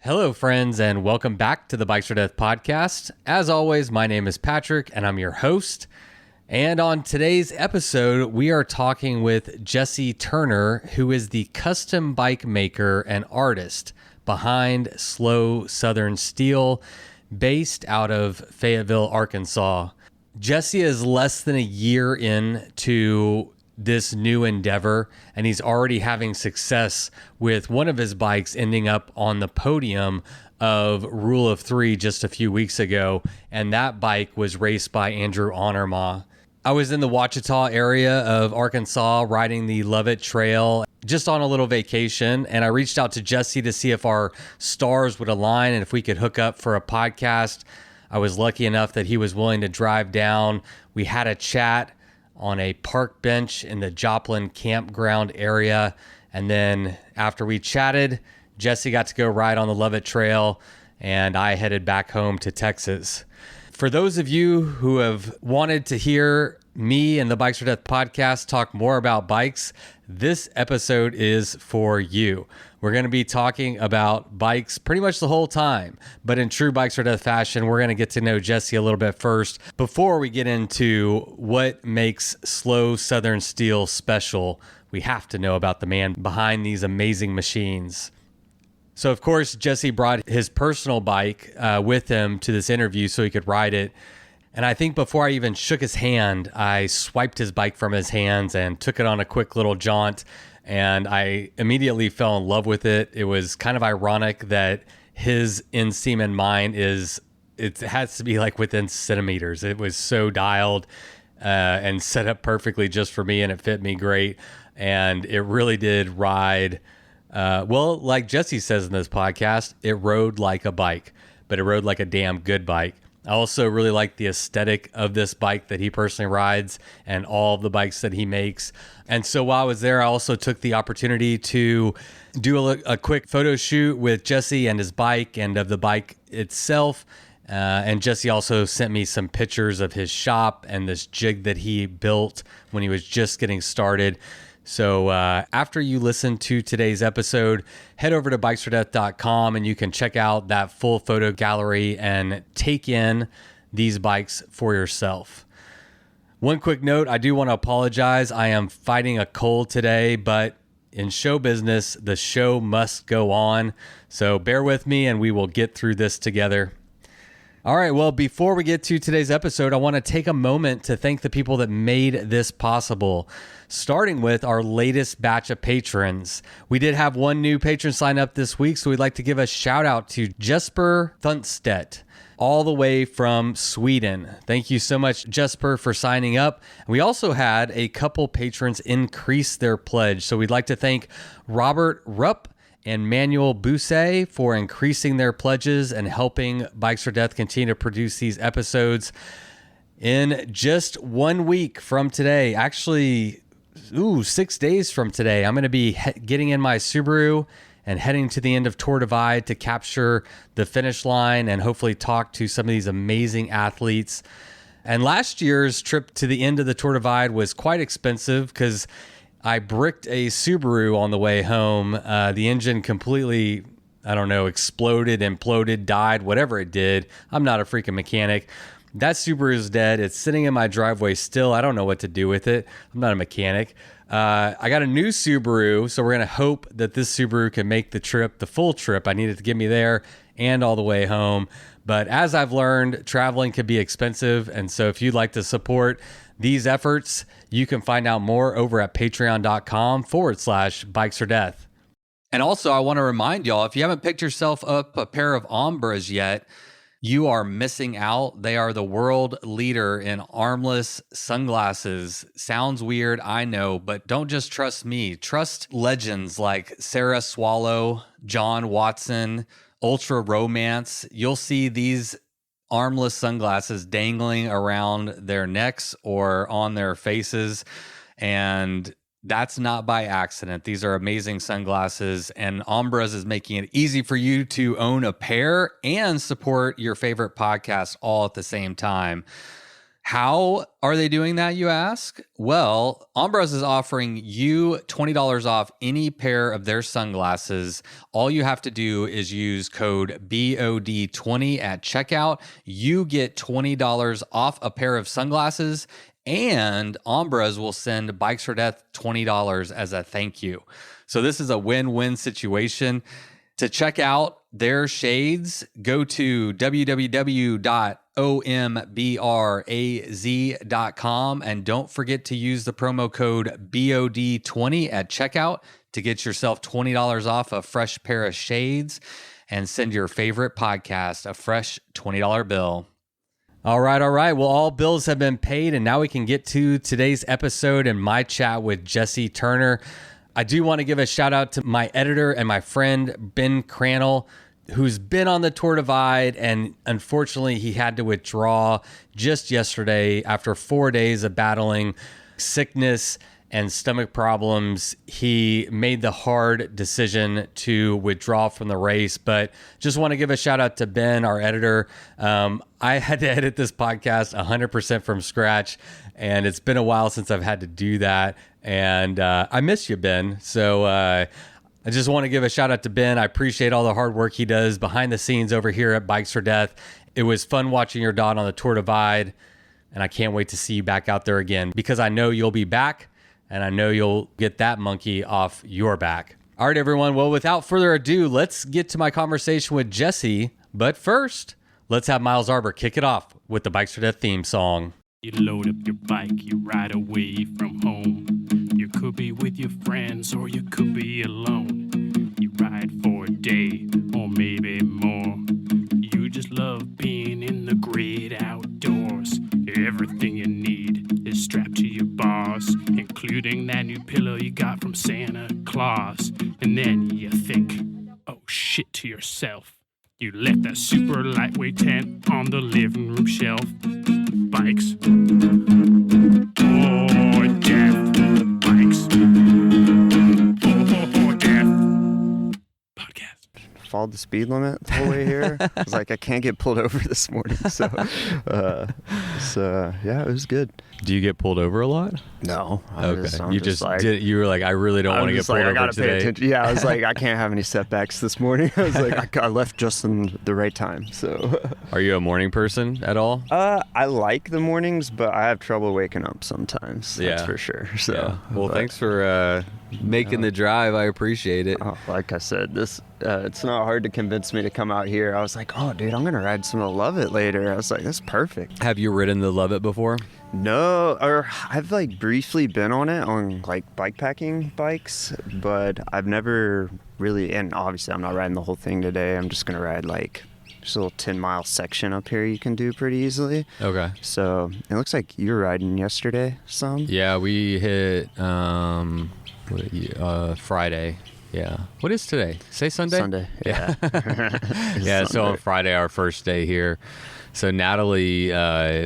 Hello, friends, and welcome back to the Bikes or Death podcast. As always, my name is Patrick, and I'm your host. And on today's episode, we are talking with Jesse Turner, who is the custom bike maker and artist behind Slow Southern Steel, based out of Fayetteville, Arkansas. Jesse is less than a year into this new endeavor, and he's already having success with one of his bikes ending up on the podium of Rule of Three just a few weeks ago, and that bike was raced by Andrew Honorma. I was in the Ouachita area of Arkansas riding the Lovett Trail just on a little vacation, and I reached out to Jesse to see if our stars would align and if we could hook up for a podcast. I was lucky enough that he was willing to drive down. We had a chat on a park bench in the Joplin campground area. And then after we chatted, Jesse got to go ride on the Lovett Trail, and I headed back home to Texas. For those of you who have wanted to hear me and the Bikes or Death podcast talk more about bikes, this episode is for you. We're going to be talking about bikes pretty much the whole time, but in true Bikes or Death fashion, we're going to get to know Jesse a little bit first before we get into what makes Slow Southern Steel special. We have to know about the man behind these amazing machines. So, of course, Jesse brought his personal bike with him to this interview so he could ride it. And I think before I even shook his hand, I swiped his bike from his hands and took it on a quick little jaunt. And I immediately fell in love with it. It was kind of ironic that his inseam and mine it has to be like within centimeters. It was so dialed and set up perfectly just for me, and it fit me great. And it really did ride. Well, like Jesse says in this podcast, it rode like a bike, but it rode like a damn good bike. I also really like the aesthetic of this bike that he personally rides and all of the bikes that he makes. And so while I was there, I also took the opportunity to do a quick photo shoot with Jesse and his bike and of the bike itself. And Jesse also sent me some pictures of his shop and this jig that he built when he was just getting started. So after you listen to today's episode, head over to bikesfordeath.com and you can check out that full photo gallery and take in these bikes for yourself. One quick note, I do want to apologize. I am fighting a cold today, but in show business, the show must go on. So bear with me and we will get through this together. All right, well, before we get to today's episode, I want to take a moment to thank the people that made this possible, starting with our latest batch of patrons. We did have one new patron sign up this week, so we'd like to give a shout out to Jesper Thunstedt, all the way from Sweden. Thank you so much, Jesper, for signing up. We also had a couple patrons increase their pledge, so we'd like to thank Robert Rupp and Manuel Busse for increasing their pledges and helping Bikes or Death continue to produce these episodes. In just 1 week from today, actually, 6 days from today, I'm going to be getting in my Subaru and heading to the end of Tour Divide to capture the finish line and hopefully talk to some of these amazing athletes. And last year's trip to the end of the Tour Divide was quite expensive because I bricked a Subaru on the way home. The engine completely, exploded, imploded, died, whatever it did. I'm not a freaking mechanic. That Subaru is dead. It's sitting in my driveway still. I don't know what to do with it. I'm not a mechanic. I got a new Subaru, so we're going to hope that this Subaru can make the trip, the full trip. I need it to get me there and all the way home. But as I've learned, traveling can be expensive. And so if you'd like to support these efforts, you can find out more over at patreon.com/bikesfordeath. And also, I want to remind y'all, if you haven't picked yourself up a pair of Ombras yet, you are missing out. They are the world leader in armless sunglasses. Sounds weird, I know, but don't just trust me. Trust legends like Sarah Swallow, John Watson, Ultra Romance. You'll see these armless sunglasses dangling around their necks or on their faces, and that's not by accident. These are amazing sunglasses, and Ombras is making it easy for you to own a pair and support your favorite podcast all at the same time. How are they doing that, you ask? Well, Ambros is offering you $20 off any pair of their sunglasses. All you have to do is use code BOD20 at checkout. You get $20 off a pair of sunglasses, and Ambros will send Bikes for Death $20 as a thank you. So this is a win-win situation. To check out their shades, go to www.ombraz.com and don't forget to use the promo code BOD20 at checkout to get yourself $20 off a fresh pair of shades and send your favorite podcast a fresh $20 bill. All right. Well, all bills have been paid, and now we can get to today's episode and my chat with Jessie Turner. I do want to give a shout out to my editor and my friend, Ben Crannell, who's been on the Tour Divide, and unfortunately he had to withdraw just yesterday after 4 days of battling sickness and stomach problems. He made the hard decision to withdraw from the race, but just want to give a shout out to Ben, our editor. I had to edit this podcast 100% from scratch, and it's been a while since I've had to do that. And I miss you, Ben. So I just want to give a shout out to Ben. I appreciate all the hard work he does behind the scenes over here at Bikes for Death. It was fun watching your dad on the Tour Divide, and I can't wait to see you back out there again, because I know you'll be back, and I know you'll get that monkey off your back. All right, everyone. Well, without further ado, let's get to my conversation with Jessie. But first, let's have Miles Arbor kick it off with the Bikes for Death theme song. You load up your bike, you ride away from home. You could be with your friends or you could be alone. You ride for a day or maybe more. You just love being in the great outdoors. Everything you need is strapped to your bars, including that new pillow you got from Santa Claus. And then you think, oh shit, to yourself. You left that super lightweight tent on the living room shelf. Bikes for death. Bikes for death. Podcast. Followed the speed limit the whole way here. I was like, I can't get pulled over this morning. So yeah, it was good. Do you get pulled over a lot? No. Okay. You were like, I really don't want to get pulled over today. Pay attention. Yeah, I was like, I can't have any setbacks this morning. I was like, I left just in the right time. So. Are you a morning person at all? I like the mornings, but I have trouble waking up sometimes. That's for sure. So. Yeah. Well, thanks for making the drive. I appreciate it. Like I said, it's not hard to convince me to come out here. I was like, oh, dude, I'm gonna ride some of the Lovett later. I was like, that's perfect. Have you ridden the Lovett before? No, or I've like briefly been on it on like bikepacking bikes, but I've never really, and obviously I'm not riding the whole thing today. I'm just gonna ride like just a little 10-mile section up here you can do pretty easily. Okay. So it looks like you were riding yesterday some. Yeah, we hit Friday. Yeah. What is today? Say Sunday? Sunday. Yeah. Yeah. So on Friday, our first day here. So Natalie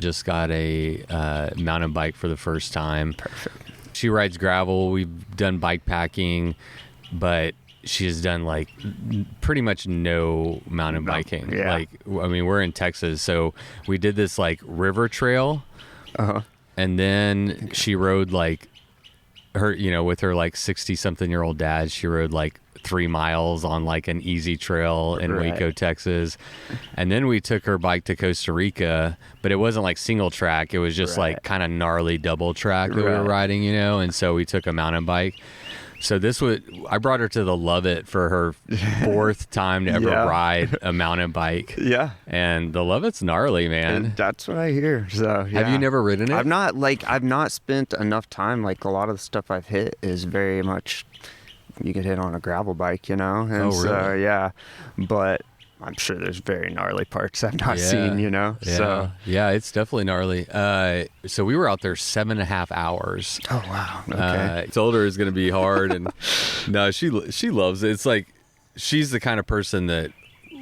just got a mountain bike for the first time. Perfect. She rides gravel. We've done bike packing, but she has done like pretty much no mountain biking. Yeah. Like, I mean, we're in Texas, so we did this like river trail. Uh-huh. And then she rode like her, with her like 60-something-year-old dad, she rode like 3 miles on like an easy trail in Waco, Texas. And then we took her bike to Costa Rica, but it wasn't like single track. It was just like kind of gnarly double track that we were riding, and so we took a mountain bike. So I brought her to the Lovett for her 4th time to ever ride a mountain bike. Yeah. And the Lovett's gnarly, man. And that's what I hear. So yeah. Have you never ridden it? I've not spent enough time. Like a lot of the stuff I've hit is very much you could hit on a gravel bike, And really? So yeah. But I'm sure there's very gnarly parts I've not seen, Yeah. So yeah, it's definitely gnarly. So we were out there 7.5 hours. Oh wow. Okay. Told her it's gonna be hard, and no, she loves it. It's like she's the kind of person that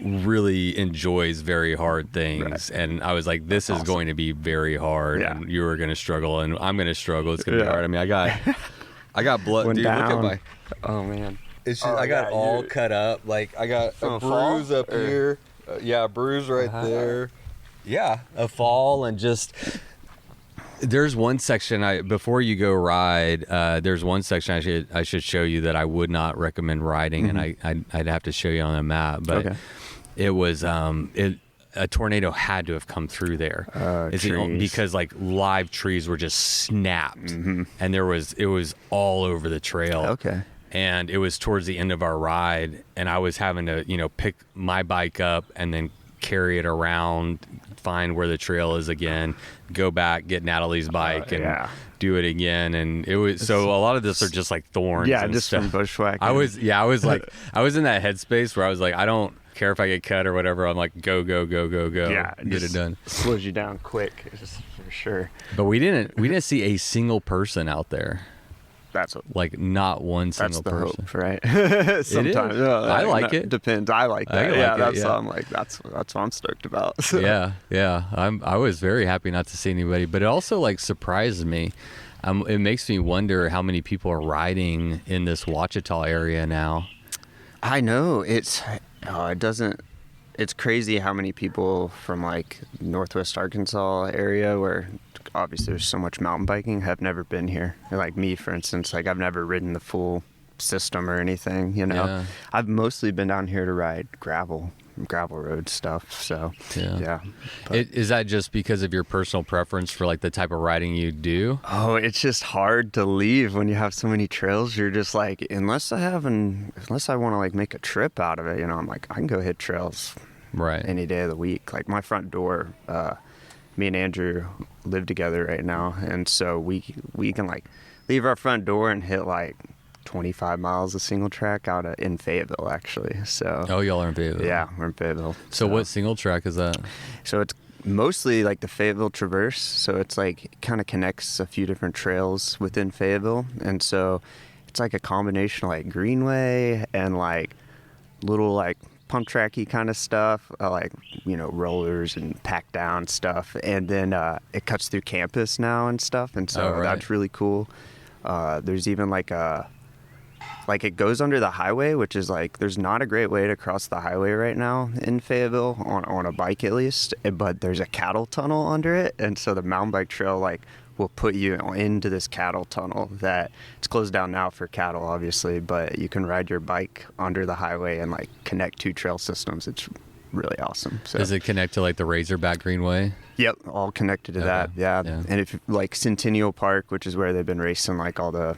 really enjoys very hard things, and I was like, this is going to be very hard, and you are gonna struggle, and I'm gonna struggle. It's gonna be hard. I mean, I got blood. Went dude, down. look at Oh man. It's just, I got all cut up. Like I got a bruise up here. A bruise right there. Yeah, a fall, and just There's one section before you go ride. There's one section I should show you that I would not recommend riding, and I'd have to show you on a map. But it was a tornado had to have come through there. Because like live trees were just snapped, and it was all over the trail. Okay. And it was towards the end of our ride, and I was having to pick my bike up and then carry it around, find where the trail is again, go back, get Natalie's bike, and do it again. And it was so a lot of this are just like thorns. Yeah, and just stuff. from bushwhacking. I was like, I was in that headspace where I was like, I don't care if I get cut or whatever. I'm like, go. Yeah, get it done. Slows you down quick, just for sure. But we didn't see a single person out there. That's what, like not one single person. Hope, right? Sometimes I like it. Depends. I like that. I'm like that's what I'm stoked about. So. Yeah. I was very happy not to see anybody, but it also like surprised me. It makes me wonder how many people are riding in this Ouachita area now. I know it doesn't. It's crazy how many people from like Northwest Arkansas area where obviously there's so much mountain biking have never been here. Like me, for instance, like I've never ridden the full system or anything, Yeah. I've mostly been down here to ride gravel road stuff. So yeah. Is that just because of your personal preference for like the type of riding you do? Oh, it's just hard to leave when you have so many trails. You're just like, unless I want to like make a trip out of it, I'm like, I can go hit trails right any day of the week. Like my front door, me and Andrew live together right now, and so we can like leave our front door and hit like 25 miles of single track out in Fayetteville, actually. So y'all are in Fayetteville. Yeah, we're in Fayetteville. So what single track is that? So it's mostly like the Fayetteville Traverse. So it's like it kind of connects a few different trails within Fayetteville, and so it's like a combination of like greenway and like little like pump tracky kind of stuff, like rollers and pack down stuff, and then it cuts through campus now and stuff, and so that's really cool. There's even like it goes under the highway, which is like there's not a great way to cross the highway right now in Fayetteville on a bike at least, but there's a cattle tunnel under it, and so the mountain bike trail like will put you into this cattle tunnel that it's closed down now for cattle, obviously, but you can ride your bike under the highway and like connect two trail systems. It's really awesome. So does it connect to like the Razorback Greenway? Yep, all connected to that. Yeah. And if like Centennial Park, which is where they've been racing like all the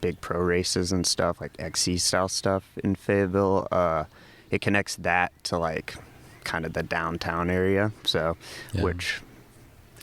big pro races and stuff, like XC style stuff in Fayetteville, it connects that to like kind of the downtown area. So which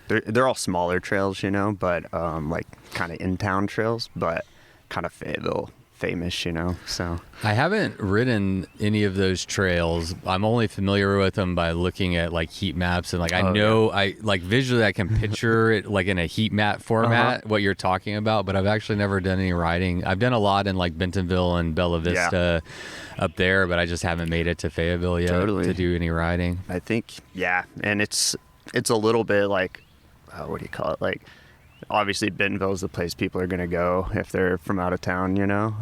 they're all smaller trails, but like kind of in-town trails, but kind of Fayetteville famous, so. I haven't ridden any of those trails. I'm only familiar with them by looking at like heat maps, and like I know I like visually I can picture it like in a heat map format what you're talking about, but I've actually never done any riding. I've done a lot in like Bentonville and Bella Vista up there, but I just haven't made it to Fayetteville yet to do any riding. I think and it's a little bit like what do you call it, like obviously Bentonville is the place people are going to go if they're from out of town,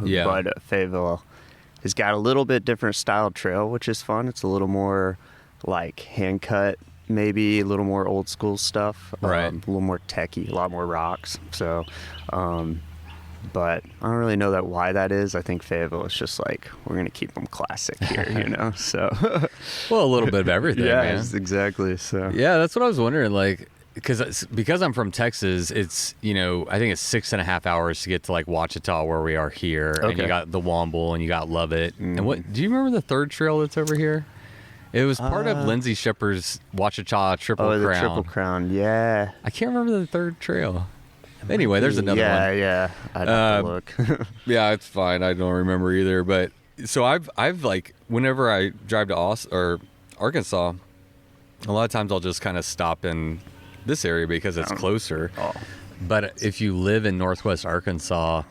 but Fayetteville has got a little bit different style trail, which is fun. It's a little more like hand cut, maybe a little more old school stuff, right? A little more techie, a lot more rocks. So but I don't really know why that is. I think Fayetteville is just like, we're going to keep them classic here, so. Well, a little bit of everything, man. Exactly. So yeah, that's what I was wondering, like, because I'm from Texas, it's I think it's 6.5 hours to get to like Ouachita where we are here, and you got the Womble and you got Lovett. And what do you remember the third trail that's over here? It was part of Lindsay Shepard's Ouachita Triple Crown. Oh, the Triple Crown, yeah. I can't remember the third trail. Anyway, there's another one. Yeah. I'd have to look. Yeah, it's fine. I don't remember either. But so I've like whenever I drive to Arkansas, a lot of times I'll just kind of stop in this area because it's closer. But if you live in Northwest Arkansas,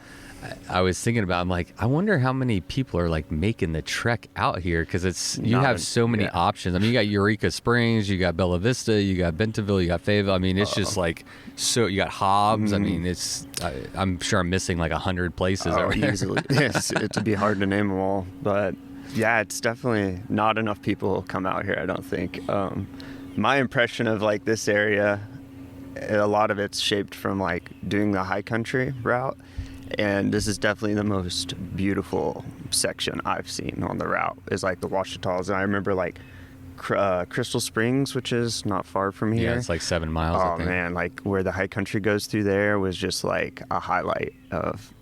I was thinking about, I'm like, I wonder how many people are like making the trek out here, because you have so many options. I mean, you got Eureka Springs, you got Bella Vista, you got Bentonville, you got Fayetteville. I mean, it's just like, so you got Hobbs. I mean, I'm sure I'm missing like 100 places over there. Easily. Yes, it'd be hard to name them all, but yeah, it's definitely not enough people come out here, I don't think. My impression of like this area a lot of it's shaped from like doing the high country route. And this is definitely the most beautiful section I've seen on the route is like the Ouachitas. And I remember like Crystal Springs, which is not far from here. Yeah, it's like 7 miles. Oh I think. man, like where the high country goes through there was just like a highlight of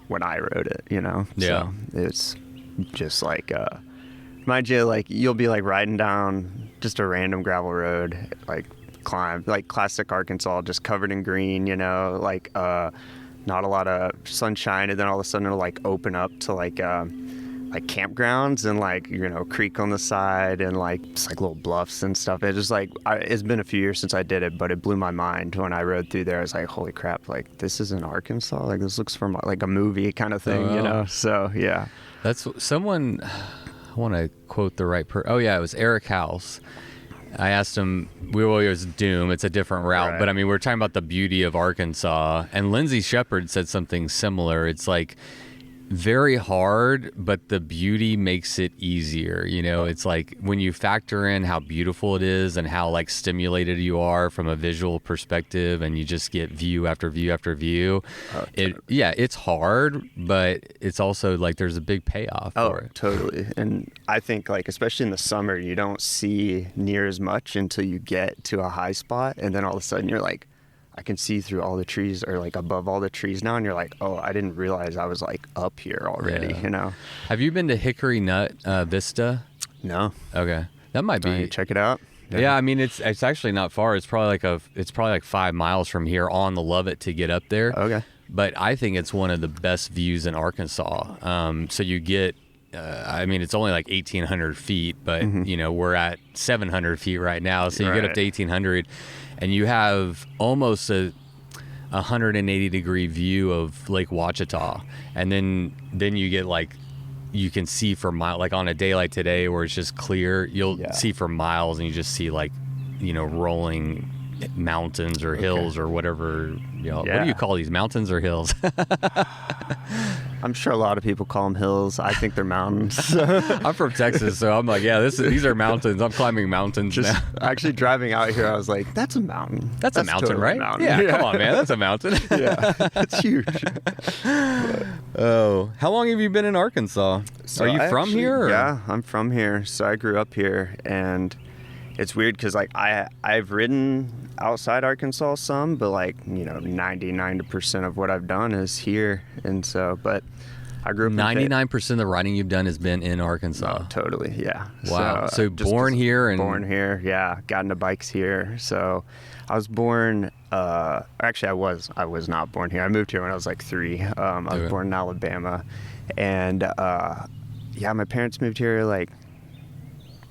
when I rode it, you know? Yeah. So it's just like, mind you, like you'll be like riding down just a random gravel road, like climb, like classic Arkansas, just covered in green, you know, like not a lot of sunshine, and then all of a sudden it'll like open up to like campgrounds and like, you know, creek on the side and like just like little bluffs and stuff. It just like it's been a few years since I did it, but it blew my mind when I rode through there. I was like, holy crap, like this is in Arkansas, like this looks from like a movie kind of thing, you know? So yeah, that's someone. I want to quote the right person. Oh yeah, it was Eric House. I asked him, it was Doom, it's a different route, Right. but I mean, we're talking about the beauty of Arkansas, and Lindsay Shepard said something similar. It's like very hard, but the beauty makes it easier. You know, it's like when you factor in how beautiful it is and how like stimulated you are from a visual perspective, and you just get view after view after view. It's hard, but it's also like there's a big payoff for it. Totally. And I think like, especially in the summer, you don't see near as much until you get to a high spot. And then all of a sudden you're like, I can see through all the trees or like above all the trees now. And you're like, oh, I didn't realize I was like up here already, Yeah. you know? Have you been to Hickory Nut Vista? No. Okay. That might be. Check it out. Yeah, I mean it's actually not far. It's probably like 5 miles from here on the Lovett to get up there. Okay. But I think it's one of the best views in Arkansas. So you get, I mean, it's only like 1,800 feet, but you know we're at 700 feet right now. So you get up to 1,800, and you have almost a 180 degree view of Lake Ouachita, and then you get like, you can see for miles, like on a day like today where it's just clear, you'll see for miles, and you just see like, you know, rolling mountains or hills or whatever, you know. What do you call these, mountains or hills? I'm sure a lot of people call them hills. I think they're mountains. I'm from Texas, so I'm like, yeah, these are mountains. I'm climbing mountains now. Actually driving out here, I was like, that's a mountain. That's a mountain, totally right? a mountain. Yeah, come on, man, that's a mountain. Yeah, it's huge. Oh, how long have you been in Arkansas? So are you from here? Or? Yeah, I'm from here. So I grew up here, and it's weird because like I've ridden outside Arkansas some, but like, you know, 99% of what I've done is here. And so, but I grew up 99% of the riding you've done has been in Arkansas. Oh, totally, yeah. Wow. So just born here and born here, yeah. Got into bikes here. So I was born. Actually, I was not born here. I moved here when I was like 3. I was born in Alabama, and yeah, my parents moved here like,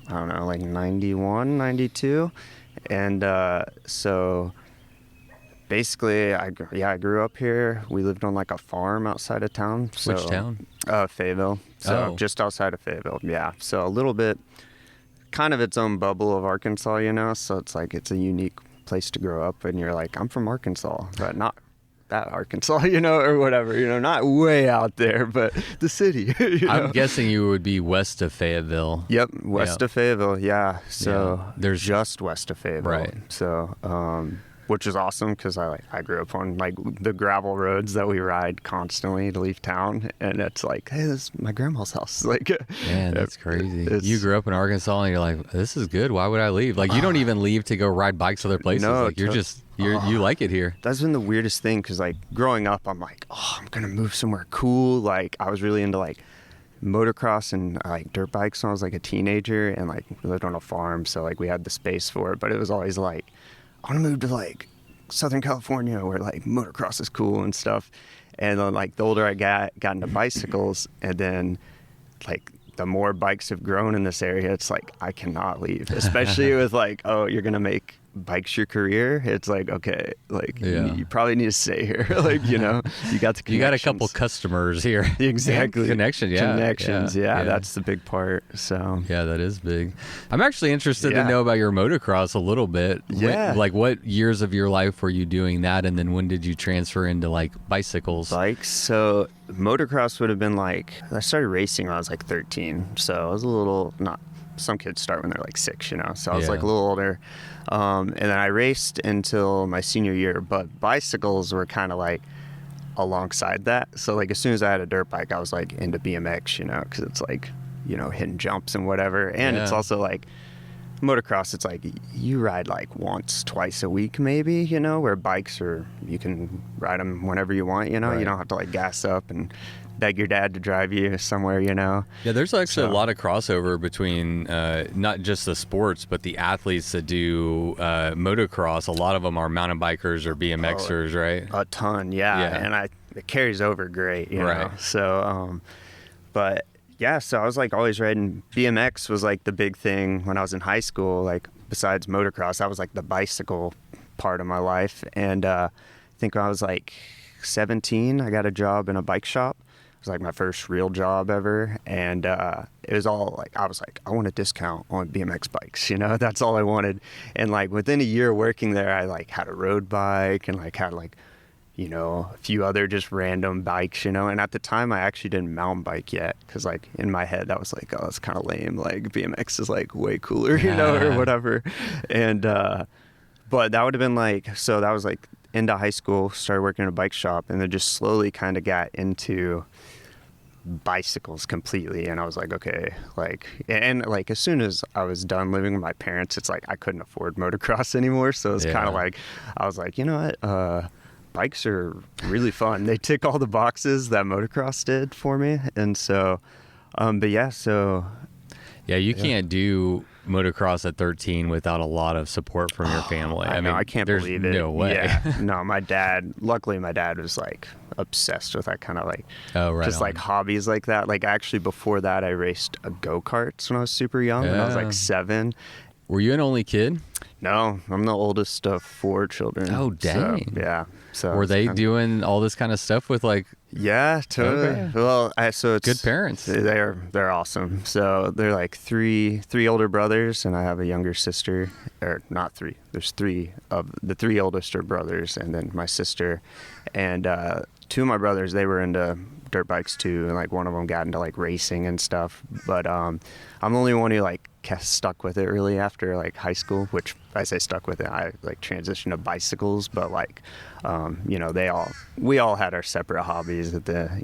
I don't know, like 91, 92. And so basically, I grew up here. We lived on like a farm outside of town. So, which town? Fayetteville. So just outside of Fayetteville, yeah. So a little bit, kind of its own bubble of Arkansas, you know? So it's like, it's a unique place to grow up. And you're like, I'm from Arkansas, but not that Arkansas, you know, or whatever, you know, not way out there, but the city. You know? I'm guessing you would be west of Fayetteville. Yep, west of Fayettille, yeah. So there's just west of Fayettille, right? So, which is awesome because I grew up on like the gravel roads that we ride constantly to leave town, and it's like, hey, this is my grandma's house. Like, man, that's crazy. You grew up in Arkansas, and you're like, this is good. Why would I leave? Like, you don't even leave to go ride bikes other places. No, like, you like it here. That's been the weirdest thing because like growing up, I'm like, oh, I'm gonna move somewhere cool. Like I was really into like motocross and like dirt bikes when I was like a teenager, and like we lived on a farm, so like we had the space for it. But it was always like, I want to move to like Southern California where like motocross is cool and stuff. And then like the older I got into bicycles, and then like the more bikes have grown in this area, it's like I cannot leave, especially with like, oh, you're gonna make bikes your career. It's like, okay, like you probably need to stay here. Like, you know, you got a couple customers here. Exactly. Connections, yeah. That's the big part. So yeah, that is big. I'm actually interested to know about your motocross a little bit. Yeah. Like what years of your life were you doing that, and then when did you transfer into like bicycles? Bikes. So motocross would have been like, I started racing when I was like 13. So I was a little, not some kids start when they're like 6, you know. So I was Yeah. like a little older, and then I raced until my senior year. But bicycles were kind of like alongside that. So like as soon as I had a dirt bike, I was like into BMX, you know, because it's like, you know, hitting jumps and whatever. And it's Yeah. also like motocross, it's like you ride like once, twice a week maybe, you know, where bikes are, you can ride them whenever you want, you know. Right. You don't have to like gas up and beg your dad to drive you somewhere, you know. Yeah, there's actually So- a lot of crossover between not just the sports, but the athletes that do motocross. A lot of them are mountain bikers or BMXers, right? A ton, yeah. Yeah. And it carries over great, you know. Right. So, but yeah, so I was like always riding. BMX was like the big thing when I was in high school. Like besides motocross, that was like the bicycle part of my life. And I think when I was like 17, I got a job in a bike shop. It was like my first real job ever. And it was all like, I was like, I want a discount on BMX bikes, you know, that's all I wanted. And like within a year working there, I like had a road bike and like had like, you know, a few other just random bikes, you know. And at the time, I actually didn't mountain bike yet because, like, in my head, I was like, oh, that's kind of lame. Like, BMX is, like, way cooler, you know, or whatever. And, but that would have been, like, so that was, like, into high school, started working in a bike shop, and then just slowly kind of got into bicycles completely. And I was like, okay, like, and, like, as soon as I was done living with my parents, it's like I couldn't afford motocross anymore. So it was kind of like, I was like, you know what, bikes are really fun. They tick all the boxes that motocross did for me. And so, but yeah, so. Yeah, you can't do motocross at 13 without a lot of support from your family. I mean, know, I can't there's believe it. no way. Yeah. No, luckily my dad was like obsessed with that kind of like, just like hobbies like that. Like actually before that, I raced a go-karts when I was super young, when I was like 7. Were you an only kid? No, I'm the oldest of 4 children. Oh, dang. So, yeah. So Were they kinda, doing all this kind of stuff with like? Yeah, totally. Okay. Well, so it's Good parents. They're awesome. So they're like three older brothers, and I have a younger sister. Or not 3. There's 3 of the 3 oldest are brothers, and then my sister, and 2 of my brothers. They were into dirt bikes too, and like one of them got into like racing and stuff. But I'm the only one who like stuck with it really after like high school, which I say stuck with it. I like transitioned to bicycles, but like, you know, we all had our separate hobbies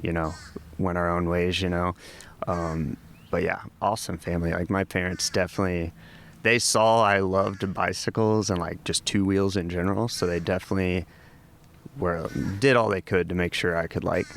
you know, went our own ways, you know. But yeah, awesome family. Like my parents definitely, they saw I loved bicycles and like just 2 wheels in general. So they definitely did all they could to make sure I could like,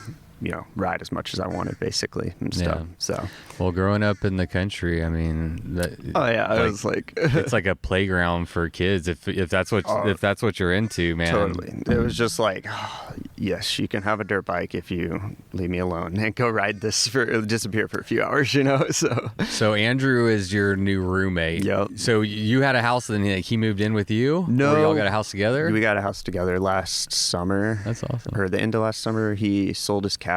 you know, ride as much as I wanted basically and stuff. Yeah. So, Well, growing up in the country, I mean, I was like, it's like a playground for kids if that's what you're into, man. totally. It was just like, oh, yes, you can have a dirt bike if you leave me alone and go ride this disappear for a few hours, you know. So Andrew is your new roommate. Yep. So you had a house and he moved in with you? No. Or you all got a house together? We got a house together last summer. That's awesome. Or the end of last summer, he sold his cabin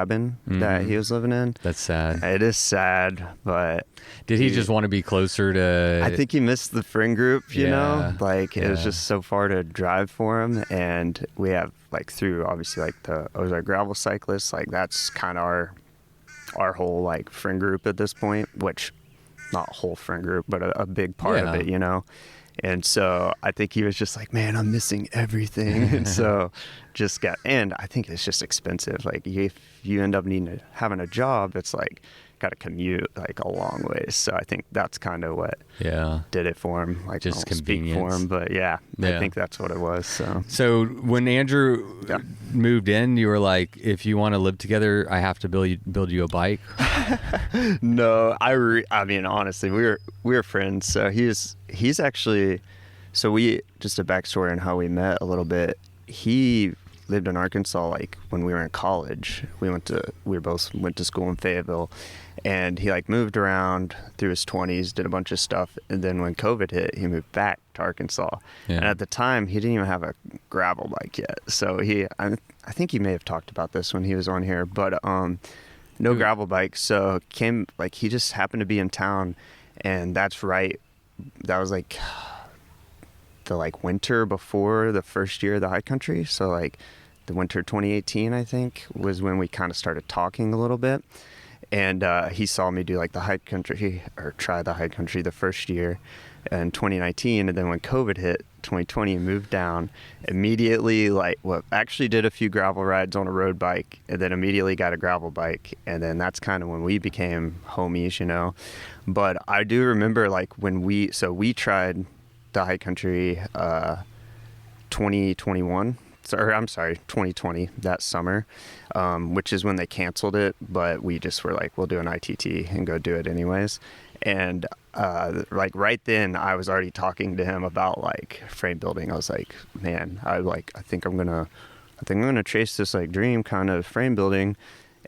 that he was living in. That's sad. It is sad, but Did he just want to be closer to? I think he missed the friend group, you know, like it was yeah. just so far to drive for him. And we have like through obviously like the Ozark gravel cyclists, like that's kind of our whole like friend group at this point, which not whole friend group, but a big part of it, you know? And so I think he was just like, man, I'm missing everything. And so and I think it's just expensive. Like if you end up having a job, it's like, got to commute like a long ways. So I think that's kind of what did it for him. Like just I don't convenience speak for him, but yeah, I think that's what it was. So when Andrew moved in, you were like, if you want to live together, I have to build you a bike. No, I mean honestly, we were friends. So he's actually, so we just a backstory on how we met a little bit. He lived in Arkansas like when we were in college. We both went to school in Fayetteville, and he like moved around through his 20s, did a bunch of stuff, and then when COVID hit, he moved back to Arkansas. And at the time, he didn't even have a gravel bike yet. So I think he may have talked about this when he was on here, but no gravel bike. So he just happened to be in town, and that was like the like winter before the first year of the high country. So like the winter 2018, I think, was when we kind of started talking a little bit. And he saw me do like the high country or try the high country the first year in 2019. And then when COVID hit 2020 and moved down, immediately actually did a few gravel rides on a road bike and then immediately got a gravel bike. And then that's kind of when we became homies, you know. But I do remember like when we tried the high country 2021. Or I'm sorry, 2020, that summer, which is when they canceled it, but we just were like, we'll do an ITT and go do it anyways. And like right then I was already talking to him about like frame building. I was like, man, I think I'm gonna chase this like dream kind of frame building.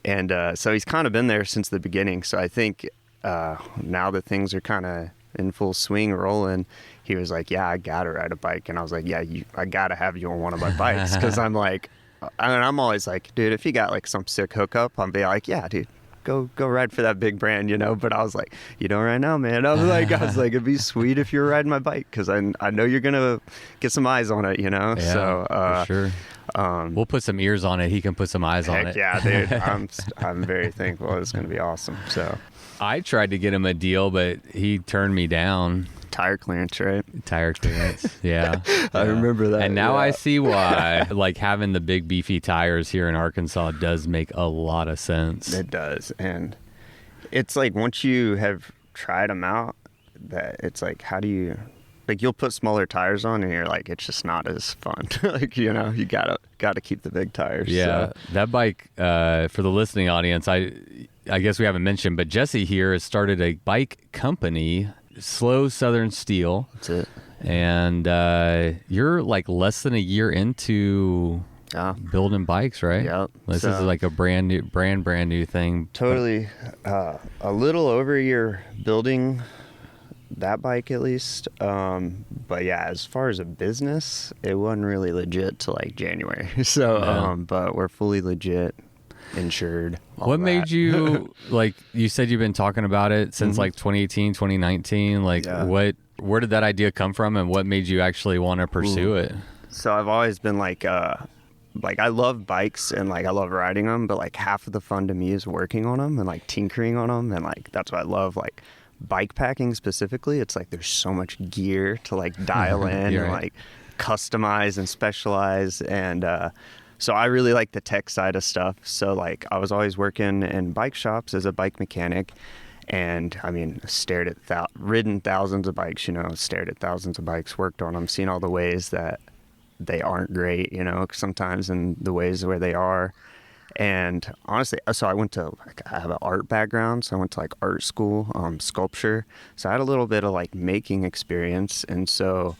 And so he's kind of been there since the beginning. So I think now that things are kind of in full swing rolling, he was like, yeah, I gotta ride a bike. And I was like, yeah, I gotta have you on one of my bikes. Because I'm like, I'm always like, dude, if you got like some sick hookup, I'm be like, yeah, dude, go ride for that big brand, you know. But I was like, you know, right now, man, I was like, it'd be sweet if you were riding my bike, because I know you're gonna get some eyes on it, you know. Yeah, so for sure. We'll put some ears on it. He can put some eyes on it. Yeah, dude, I'm very thankful. It's gonna be awesome. So I tried to get him a deal, but he turned me down. Tire clearance, right? Tire clearance, yeah. I remember that. And now I see why, like, having the big beefy tires here in Arkansas does make a lot of sense. It does. And it's like once you have tried them out, that it's like, how do you, like, you'll put smaller tires on and you're like, it's just not as fun. Like, you know, you gotta keep the big tires. Yeah, so. That bike, for the listening audience, I guess we haven't mentioned, but Jesse here has started a bike company, Slow Southern Steel. That's it. And you're like less than a year into building bikes, right? Yep. This is like a brand new thing. Totally. A little over a year building that bike, at least. But yeah, as far as a business, it wasn't really legit till like January. So, yeah. But we're fully legit, insured. What made you, like, you said you've been talking about it since like 2018, 2019. Like, where did that idea come from, and what made you actually want to pursue it? So I've always been like I love bikes and like I love riding them, but like half of the fun to me is working on them and like tinkering on them, and like that's what I love. Like bike packing specifically, it's like there's so much gear to like dial in and like customize and specialize, and so I really like the tech side of stuff. So like I was always working in bike shops as a bike mechanic, and I mean, ridden thousands of bikes, you know, stared at thousands of bikes, worked on them, seen all the ways that they aren't great, you know, sometimes, in the ways where they are. And honestly, so I have an art background, so I went to like art school, sculpture. So I had a little bit of like making experience. And so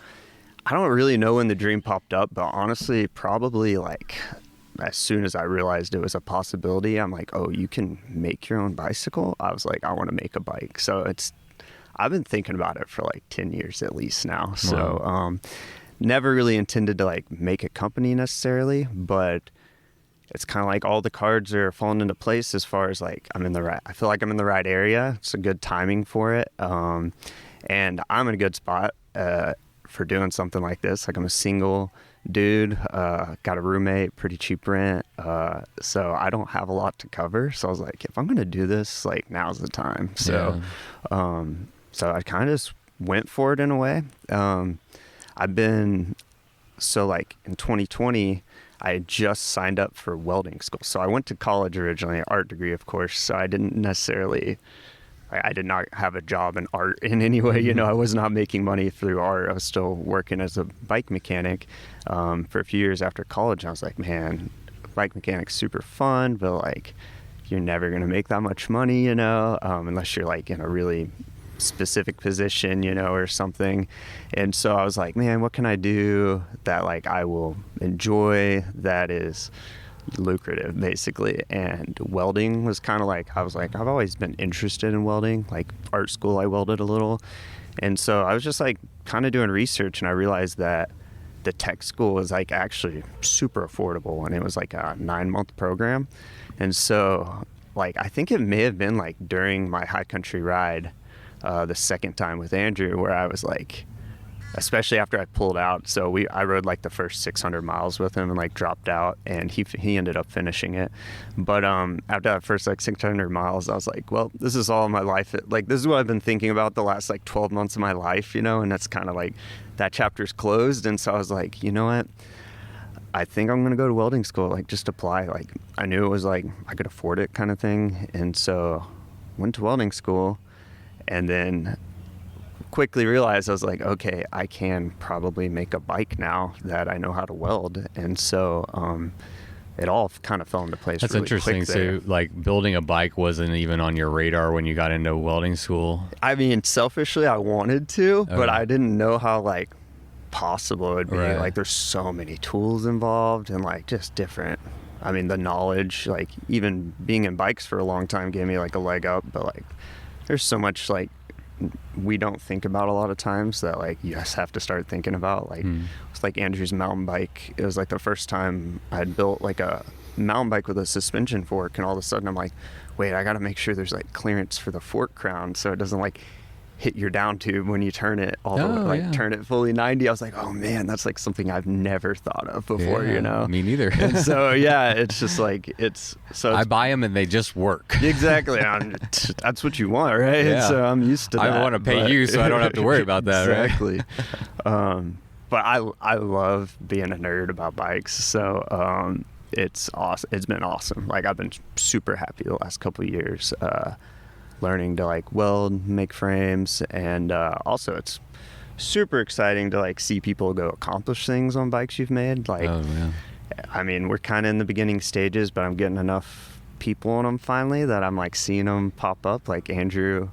I don't really know when the dream popped up, but honestly, probably like as soon as I realized it was a possibility, I'm like, oh, you can make your own bicycle? I was like, I want to make a bike. So I've been thinking about it for like 10 years at least now. So never really intended to like make a company necessarily, but it's kind of like all the cards are falling into place as far as like I feel like I'm in the right area. It's a good timing for it. And I'm in a good spot for doing something like this. Like I'm a single dude, got a roommate, pretty cheap rent. So I don't have a lot to cover. So I was like, if I'm going to do this, like now's the time. So, so I kind of just went for it in a way. So like in 2020, I had just signed up for welding school. So I went to college originally, art degree, of course. So I did not have a job in art in any way. You know, I was not making money through art. I was still working as a bike mechanic for a few years after college. I was like, man, bike mechanic's super fun, but like you're never going to make that much money, you know, unless you're like in a really specific position, you know, or something. And so I was like, man, what can I do that like I will enjoy, that is lucrative, basically? And welding was kind of like, I was like, I've always been interested in welding. Like art school, I welded a little. And so I was just like kind of doing research, and I realized that the tech school was like actually super affordable, and it was like a 9-month program. And so like I think it may have been like during my high country ride, the second time with Andrew, where I was like, especially after I pulled out. So I rode like the first 600 miles with him and like dropped out, and he ended up finishing it. But after that first like 600 miles, I was like, well, this is all my life. Like, this is what I've been thinking about the last like 12 months of my life, you know, and that's kind of like that chapter's closed. And so I was like, you know what? I think I'm going to go to welding school, like just apply. Like, I knew it was like I could afford it kind of thing. And so went to welding school, and then quickly realized I was like, okay, I can probably make a bike now that I know how to weld. And so it all kind of fell into place. That's really interesting. quick there. So like building a bike wasn't even on your radar when you got into welding school? I mean, selfishly, I wanted to, but Okay. I didn't know how like possible it would be. Right. Like, there's so many tools involved, and like just different. I mean, the knowledge, like even being in bikes for a long time gave me like a leg up, but like there's so much like we don't think about a lot of times that like you just have to start thinking about. Like it's like Andrew's mountain bike. It was like the first time I had built like a mountain bike with a suspension fork, and all of a sudden I'm like, wait, I got to make sure there's like clearance for the fork crown so it doesn't like hit your down tube when you turn it all the way, like turn it fully 90. I was like, oh man, that's like something I've never thought of before, you know? Me neither. And so yeah, it's just like I buy them and they just work. Exactly. That's what you want, right? Yeah. And so I'm used to that. I want to pay you so I don't have to worry about that, exactly. But I love being a nerd about bikes. So it's awesome. It's been awesome. Like, I've been super happy the last couple of years learning to like weld, make frames, and also it's super exciting to like see people go accomplish things on bikes you've made. Like, I mean, we're kind of in the beginning stages, but I'm getting enough people on them finally that I'm like seeing them pop up. Like Andrew,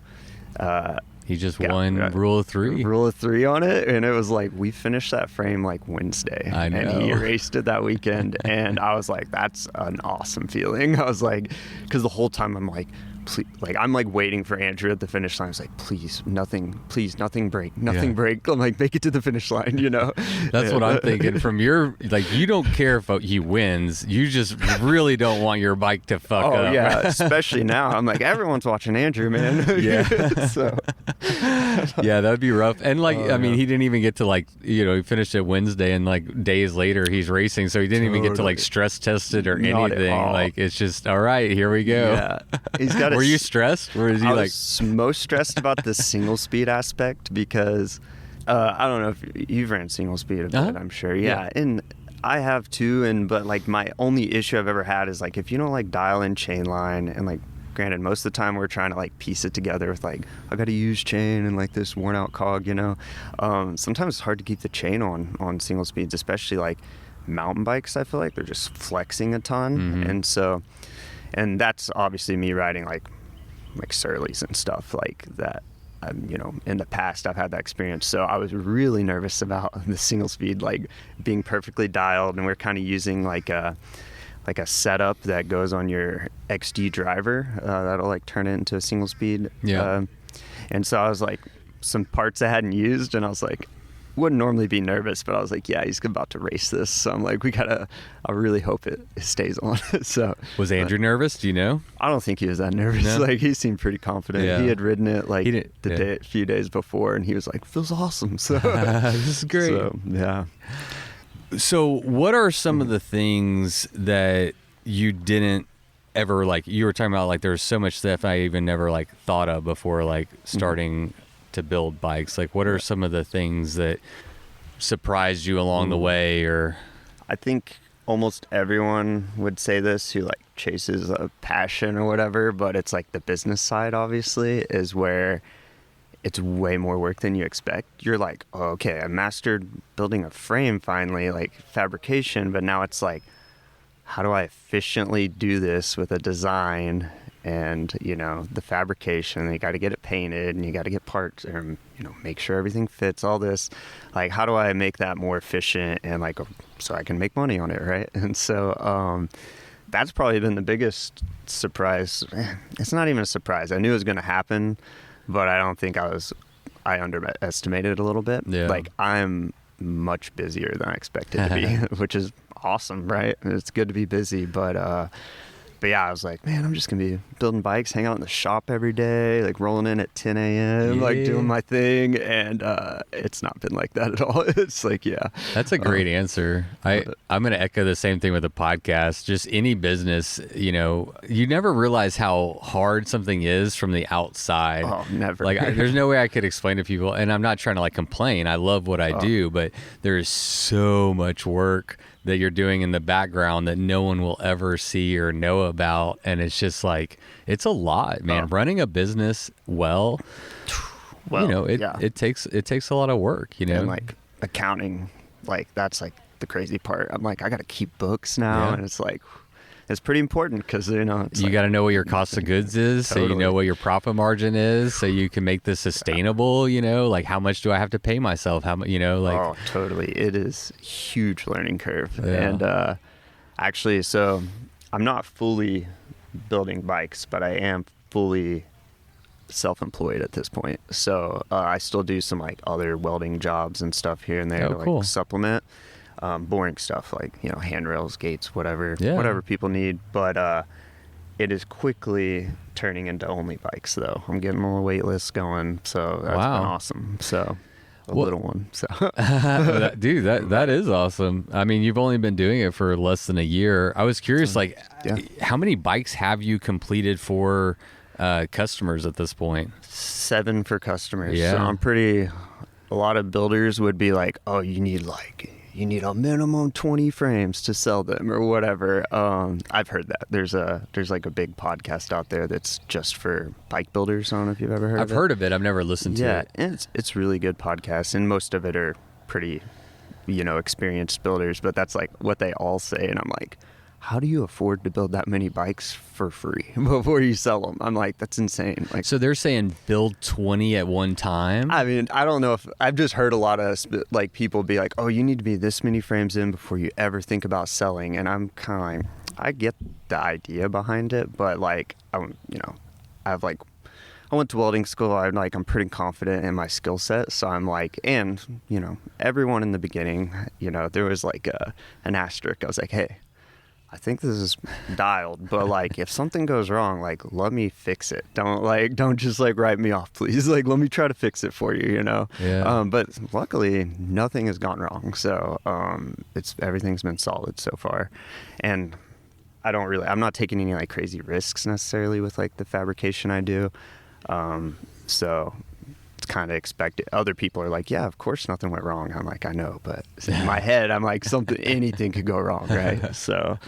he just won Rule of 3. Rule of 3 on it, and it was like we finished that frame like Wednesday. I know. And he erased it that weekend, and I was like, that's an awesome feeling. I was like, because the whole time I'm like, please, like I'm like waiting for Andrew at the finish line. I was like, please nothing break, nothing break. I'm like, make it to the finish line, you know? That's what I'm thinking. From your, like, you don't care if he wins. You just really don't want your bike to fuck up. Oh yeah, especially now. I'm like, everyone's watching Andrew, man. Yeah. So yeah, that'd be rough. And like, I mean, he didn't even get to like, you know, he finished it Wednesday, and like days later he's racing, so he didn't even get to like stress test it or Not at anything. all. Like, it's just, all right, here we go. yeah, he's got. Were you stressed? Or is he I like? was most stressed about the single speed aspect because I don't know if you've ran single speed a bit. I'm sure. Yeah, and I have too. But like my only issue I've ever had is like if you don't like dial in chain line, and like granted most of the time we're trying to like piece it together with like I got to use chain and like this worn out cog, you know. Sometimes it's hard to keep the chain on single speeds, especially like mountain bikes. I feel like they're just flexing a ton, and so. And that's obviously me riding like Surleys and stuff like that. You know, in the past I've had that experience, so I was really nervous about the single speed like being perfectly dialed, and we're kind of using like a setup that goes on your XD driver that'll like turn it into a single speed. Yeah. And so I was like, some parts I hadn't used, and I was like, wouldn't normally be nervous, but I was like, yeah, he's about to race this, so I'm like, I really hope it stays on. So Was Andrew nervous? Do you know? I don't think he was that nervous. No? Like, he seemed pretty confident. Yeah. He had ridden it like a few days before, and he was like, feels awesome. So This is great. So, yeah. So what are some of the things that you didn't ever, like, you were talking about, like, there's so much stuff I even never like thought of before, like starting to build bikes. Like, what are some of the things that surprised you along the way? Or I think almost everyone would say this who like chases a passion or whatever, but it's like the business side obviously is where it's way more work than you expect. You're like, oh, okay, I mastered building a frame finally, like fabrication, but now it's like, how do I efficiently do this with a design and, you know, the fabrication? You got to get it painted, and you got to get parts, or, you know, make sure everything fits, all this. Like, how do I make that more efficient and like so I can make money on it, right? And so that's probably been the biggest surprise. It's not even a surprise. I knew it was going to happen, but I don't think I underestimated it a little bit. Yeah. Like, I'm much busier than I expected to be, which is awesome, right? It's good to be busy, but But yeah, I was like, man, I'm just gonna be building bikes, hang out in the shop every day, like rolling in at 10 a.m., like doing my thing. And it's not been like that at all. It's like, yeah. That's a great answer. I'm going to echo the same thing with the podcast. Just any business, you know, you never realize how hard something is from the outside. Oh, never. Like, there's no way I could explain to people. And I'm not trying to like complain. I love what I do, but there is so much work that you're doing in the background that no one will ever see or know about. And it's just like, it's a lot, man. Running a business well, you know, it takes a lot of work, you know. And like accounting, like that's like the crazy part. I'm like, I got to keep books now. And it's like, it's pretty important because, you know, you got to know what your cost of goods is. So you know what your profit margin is, so you can make this sustainable, you know, like how much do I have to pay myself? How much, you know, like. Oh, totally. It is a huge learning curve. And actually, so I'm not fully building bikes, but I am fully self-employed at this point. So I still do some like other welding jobs and stuff here and there to like supplement. Boring stuff like, you know, handrails, gates, whatever people need. But it is quickly turning into only bikes, though. I'm getting a little wait list going, so that's been awesome. So a little one. So dude, that is awesome. I mean, you've only been doing it for less than a year. I was curious, like, how many bikes have you completed for customers at this point? 7 for customers. Yeah. So I'm pretty. A lot of builders would be like, oh, you need a minimum 20 frames to sell them or whatever. I've heard that. There's like a big podcast out there that's just for bike builders. I don't know if you've ever heard of it. I've heard of it. I've never listened to it. Yeah, and it's really good podcast, and most of it are pretty, you know, experienced builders, but that's like what they all say. And I'm like, how do you afford to build that many bikes for free before you sell them? I'm like, that's insane. Like, so they're saying build 20 at one time? I mean, I don't know if I've just heard a lot of like people be like, oh, you need to be this many frames in before you ever think about selling. And I'm kind of like, I get the idea behind it, but like, you know, I went to welding school. I'm pretty confident in my skill set. So I'm like, and you know, everyone in the beginning, you know, there was like an asterisk. I was like, hey, I think this is dialed, but like if something goes wrong, like let me fix it. Don't just like write me off, please. Like let me try to fix it for you, you know? Yeah. But luckily nothing has gone wrong. So everything's been solid so far. And I'm not taking any like crazy risks necessarily with like the fabrication I do. So it's kind of expected. Other people are like, yeah, of course nothing went wrong. I'm like, I know, but in my head, I'm like, anything could go wrong, right? So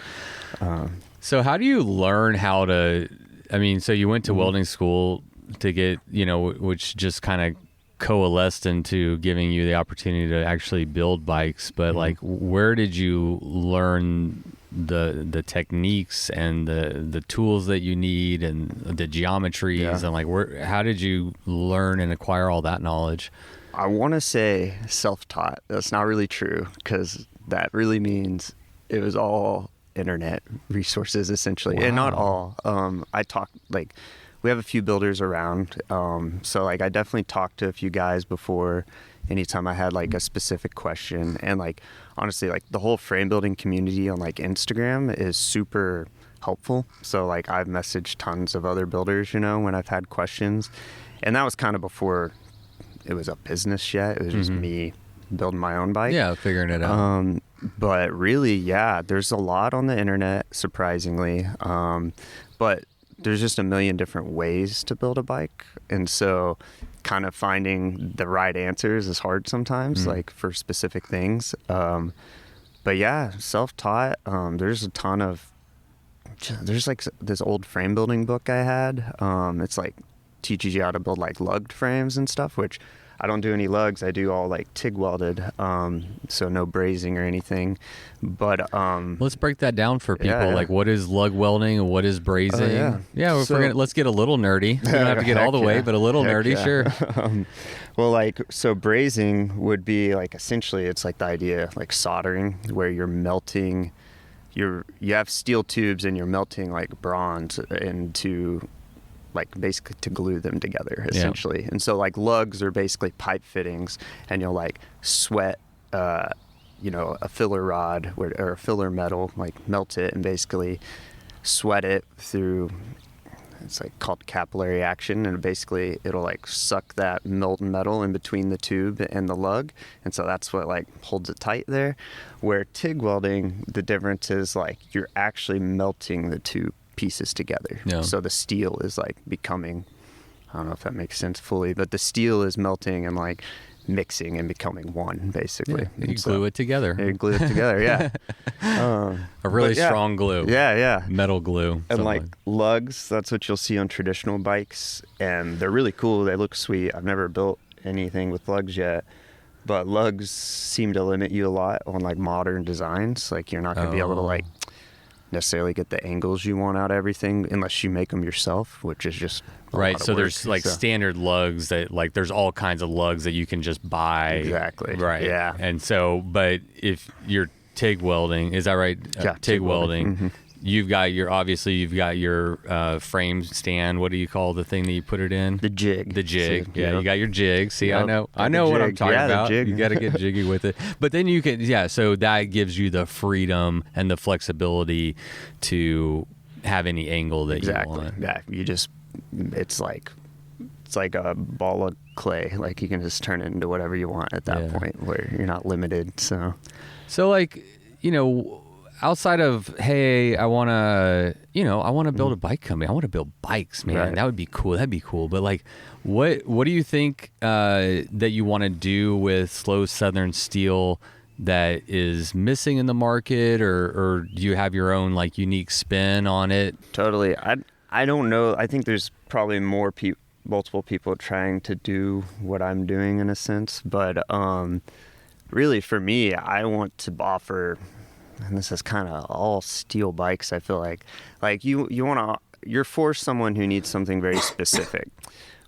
how do you learn how to, I mean, so you went to welding school to get, you know, which just kind of coalesced into giving you the opportunity to actually build bikes, but like, where did you learn the techniques and the tools that you need and the geometries and like how did you learn and acquire all that knowledge? I want to say self-taught. That's not really true, because that really means it was all internet resources essentially. And not all. We have a few builders around, so like I definitely talked to a few guys before anytime I had like a specific question. And like honestly, like the whole frame building community on like Instagram is super helpful. So like I've messaged tons of other builders, you know, when I've had questions, and that was kind of before it was a business yet. It was just me building my own bike. Yeah, figuring it out. But really, yeah, there's a lot on the internet, surprisingly. But there's just a million different ways to build a bike. And so kind of finding the right answers is hard sometimes, like for specific things. But yeah, self-taught. There's like this old frame building book I had. It's like teaches you how to build like lugged frames and stuff, which I don't do any lugs. I do all like TIG welded, so no brazing or anything. But let's break that down for people. Yeah. Like, what is lug welding and what is brazing? Let's get a little nerdy. You don't have to get all the way, but a little nerdy, sure. Well, like, so brazing would be like essentially it's like the idea like soldering, where you're melting. You have steel tubes and you're melting like bronze into like basically to glue them together essentially. Yeah. And so like lugs are basically pipe fittings, and you'll like sweat a filler rod or a filler metal, like melt it and basically sweat it through, it's like called capillary action, and basically it'll like suck that molten metal in between the tube and the lug, and so that's what like holds it tight there. Where TIG welding, the difference is like you're actually melting the two pieces together. Yeah. So the steel is like becoming, I don't know if that makes sense fully, but the steel is melting and like mixing and becoming one, basically. Yeah, you glue it together. You glue it together, yeah. A really strong glue. Yeah. Metal glue. And like lugs, that's what you'll see on traditional bikes, and they're really cool. They look sweet. I've never built anything with lugs yet, but lugs seem to limit you a lot on like modern designs. Like you're not going to be able to like necessarily get the angles you want out of everything unless you make them yourself, which is just right. So there's like standard lugs that like there's all kinds of lugs that you can just buy. Exactly. Right. Yeah. And so, but if you're TIG welding, is that right? Yeah. TIG welding. Mm-hmm. You've got your frame stand. What do you call the thing that you put it in? The jig. The jig. So, yeah, you got your jig. See, Yep. I know what I'm talking about. The jig. You got to get jiggy with it. But then you can, so that gives you the freedom and the flexibility to have any angle that you want. Yeah, it's like a ball of clay. Like you can just turn it into whatever you want at that point, where you're not limited. So like, outside of, hey, I want to build a bike company. I want to build bikes, man. Right. That would be cool. That'd be cool. But like, what do you think that you want to do with Slow Southern Steel that is missing in the market, or do you have your own like unique spin on it? Totally. I don't know. I think there's probably multiple people trying to do what I'm doing in a sense, but really for me, I want to offer. And this is kind of all steel bikes. I feel like you're for someone who needs something very specific,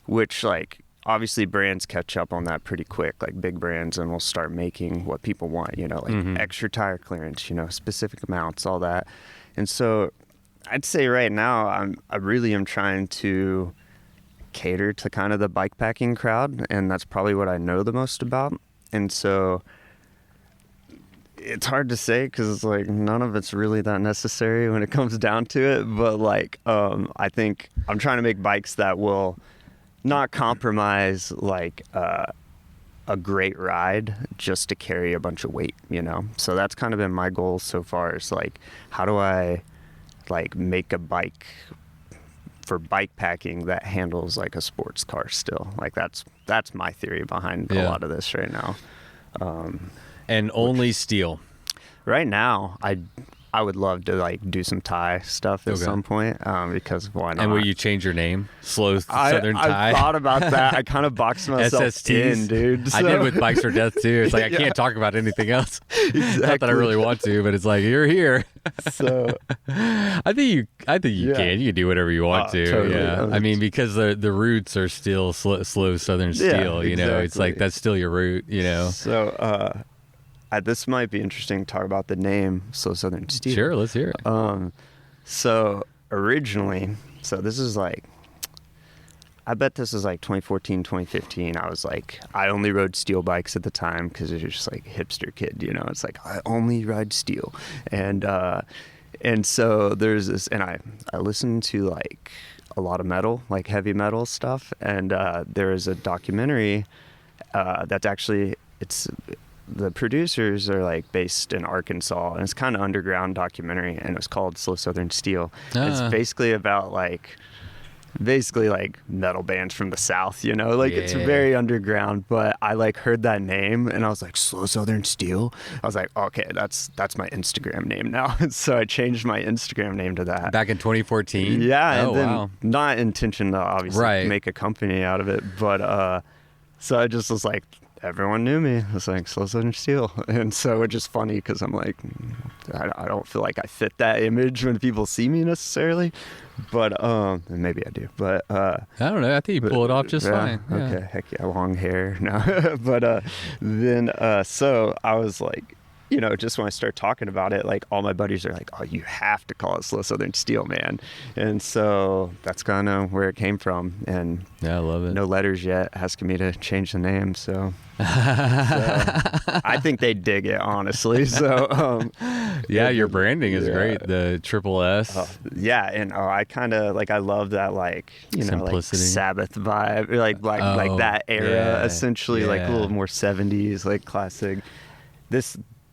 which like obviously brands catch up on that pretty quick, like big brands, and will start making what people want, like extra tire clearance, specific amounts, all that. And so I'd say right now I really am trying to cater to kind of the bike packing crowd, and that's probably what I know the most about. And so it's hard to say because it's like none of it's really that necessary when it comes down to it. But like, I think I'm trying to make bikes that will not compromise like a great ride just to carry a bunch of weight, So that's kind of been my goal so far. Is like, how do I like make a bike for bike packing that handles like a sports car still? Like that's my theory behind a lot of this right now. And only steel. Right now, I would love to like do some tie stuff at some point, because why not? And will you change your name? Slow Southern Tie? I thought about that. I kind of boxed myself SSTs. in, dude. I did with Bikes for Death too. It's like I can't talk about anything else. Exactly. Not that I really want to, but it's like you're here. So I think you can. You can do whatever you want to. Totally. Yeah. I mean, because the roots are still slow Southern Steel. Exactly. It's like that's still your root. So this might be interesting to talk about the name Slow Southern Steel. Sure, let's hear it. So originally, this is like, I bet this is like 2014, 2015. I was like, I only rode steel bikes at the time because it was just like hipster kid, It's like, I only ride steel. And so there's this, and I listened to like a lot of metal, like heavy metal stuff. And there is a documentary that's actually, the producers are like based in Arkansas, and it's kind of underground documentary, and it's called Slow Southern Steel. It's basically about like metal bands from the South, it's very underground, but I like heard that name and I was like, Slow Southern Steel. I was like, okay, that's my Instagram name now. So I changed my Instagram name to that. Back in 2014? Yeah. And then not intention to obviously make a company out of it, but so I just was like, everyone knew me. It's like Slow Southern Steel. And so it's just funny because I'm like, I don't feel like I fit that image when people see me necessarily, but maybe I do, but I don't know. I think you pull it off just fine. Yeah. Okay, heck yeah, long hair. No, but then so I was like, just when I start talking about it, like all my buddies are like, oh, you have to call it Slow Southern Steel, man. And so that's kind of where it came from. And yeah, I love it. No letters yet asking me to change the name. So I think they dig it, honestly. So yeah, your branding is great. The triple S. Yeah. And I kind of like, I love that, like, simplicity, like Sabbath vibe, like that era, essentially, like a little more 70s, like classic.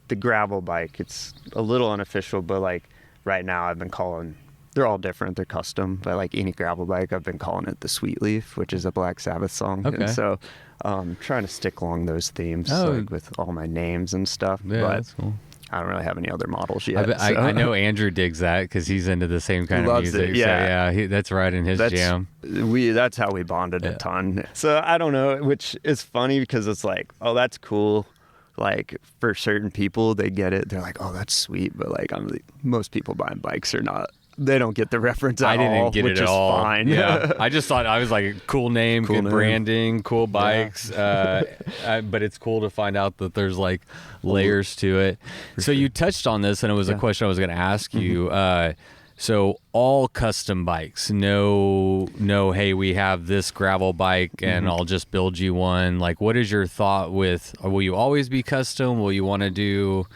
The gravel bike, it's a little unofficial, but like right now I've been calling, they're all different, they're custom, but like any gravel bike I've been calling it the Sweet Leaf, which is a Black Sabbath song. Okay. And so trying to stick along those themes, like with all my names and stuff. Yeah, but that's cool. I don't really have any other models yet. I know Andrew digs that because he's into the same kind of music. It, yeah. So that's right in his jam. That's how we bonded a ton. So I don't know, which is funny because it's like, oh, that's cool. Like for certain people, they get it. They're like, "Oh, that's sweet," but like, most people buying bikes are not. They don't get the reference at all. I didn't get it at all. Fine. Yeah, I just thought I was like, cool name, good branding, cool bikes. But it's cool to find out that there's like layers to it. So you touched on this, and it was a question I was going to ask you. So all custom bikes, no, hey, we have this gravel bike and I'll just build you one. Like, what is your thought with, will you always be custom? Will you want to do,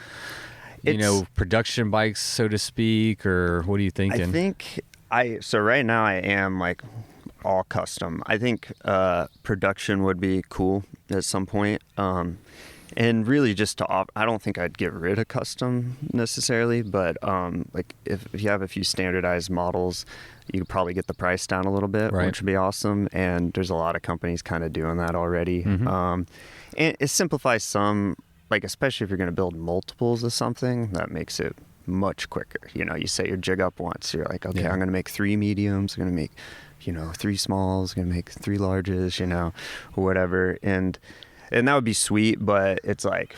production bikes, so to speak, or what are you thinking? I think so right now I am like all custom. I think production would be cool at some point. And really just I don't think I'd get rid of custom necessarily, but like if you have a few standardized models, you could probably get the price down a little bit, which would be awesome. And there's a lot of companies kind of doing that already. And it simplifies some, like especially if you're going to build multiples of something, that makes it much quicker. You set your jig up once, you're like, okay, I'm going to make 3 mediums, I'm going to make, 3 smalls, I'm going to make 3 larges, or whatever. And that would be sweet, but it's like,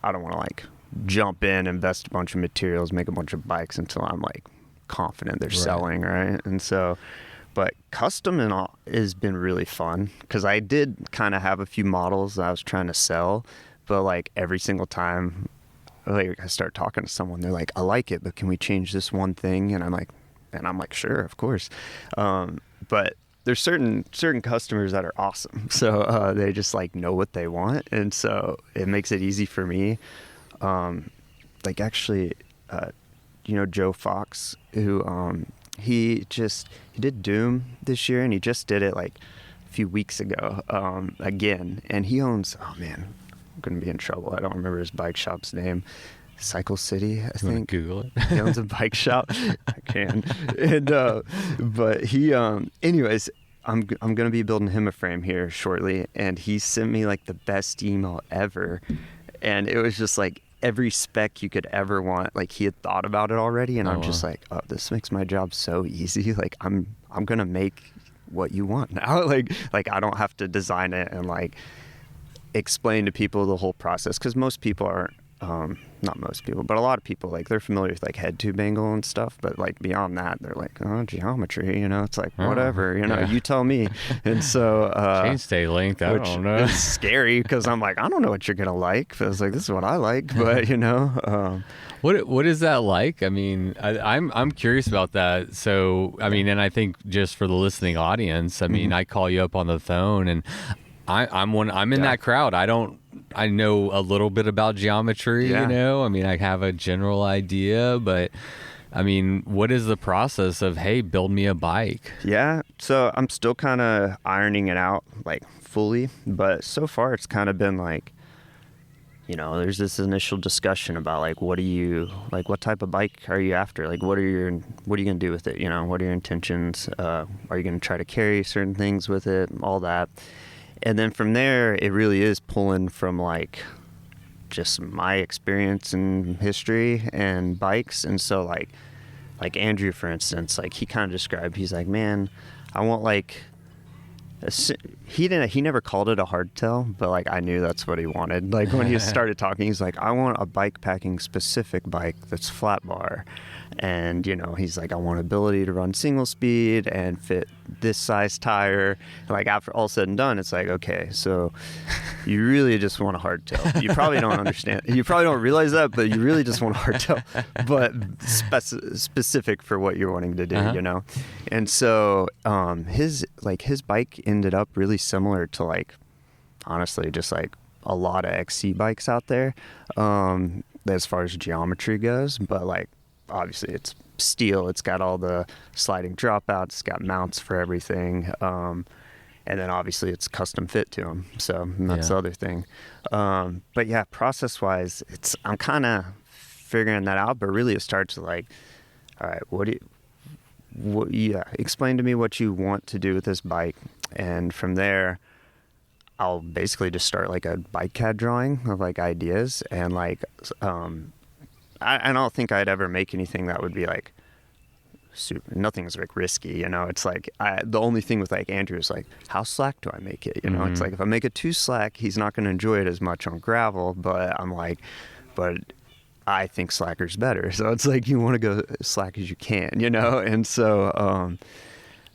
I don't want to like jump in, invest a bunch of materials, make a bunch of bikes until I'm like confident they're selling, right? And so, but custom and all has been really fun because I did kind of have a few models that I was trying to sell, but like every single time like I start talking to someone, they're like, I like it, but can we change this one thing? And I'm like, sure, of course. But there's certain customers that are awesome. So they just like know what they want. And so it makes it easy for me. Like actually, Joe Fox, who he did Doom this year, and he just did it like a few weeks ago again. And he owns, oh man, I'm going to be in trouble. I don't remember his bike shop's name. Cycle City, I think. Google it. He owns a bike shop. I can. And but he anyways, I'm going to be building him a frame here shortly, and he sent me like the best email ever. And it was just like every spec you could ever want, like he had thought about it already, and I'm just like, oh, this makes my job so easy. Like I'm going to make what you want now. like I don't have to design it and like explain to people the whole process, because most people aren't not most people, but a lot of people, like they're familiar with like head tube angle and stuff, but like beyond that they're like, oh, geometry, it's like whatever, you tell me. And so chainstay length, I don't know. It's scary because I'm like, I don't know what you're gonna like. But I was like, this is what I like, but what is that like? I mean, I'm curious about that. So I mean, and I think just for the listening audience, I mean, I call you up on the phone and I'm in that crowd. I know a little bit about geometry, I mean, I have a general idea, but I mean, what is the process of, hey, build me a bike? Yeah. So I'm still kind of ironing it out like fully, but so far it's kind of been like, there's this initial discussion about like, what type of bike are you after? Like, what are you going to do with it? What are your intentions? Are you going to try to carry certain things with it? All that. And then from there, it really is pulling from like just my experience and history and bikes. And so like Andrew, for instance, like he kind of described, he's like, man, I want like, he never called it a hardtail, but like I knew that's what he wanted. Like when he started talking, he's like, I want a bike packing specific bike that's flat bar. And, he's like, I want ability to run single speed and fit this size tire. And like after all said and done, it's like, okay, so you really just want a hardtail. You probably don't understand. You probably don't realize that, but you really just want a hardtail, but specific for what you're wanting to do, you know? And so his bike ended up really similar to like, honestly, just like a lot of XC bikes out there as far as geometry goes, but like obviously it's steel, it's got all the sliding dropouts, it's got mounts for everything, and then obviously it's custom fit to them, so that's the other thing. But yeah, process wise, I'm kind of figuring that out, but really it starts with like, all right, explain to me what you want to do with this bike, and from there I'll basically just start like a bike CAD drawing of like ideas, and like I don't think I'd ever make anything that would be like nothing's like risky, you know. It's like the only thing with like Andrew is like, how slack do I make it, you know? It's like if I make it too slack, he's not going to enjoy it as much on gravel, but I'm like, but I think slacker's better, so it's like you want to go as slack as you can, you know. And so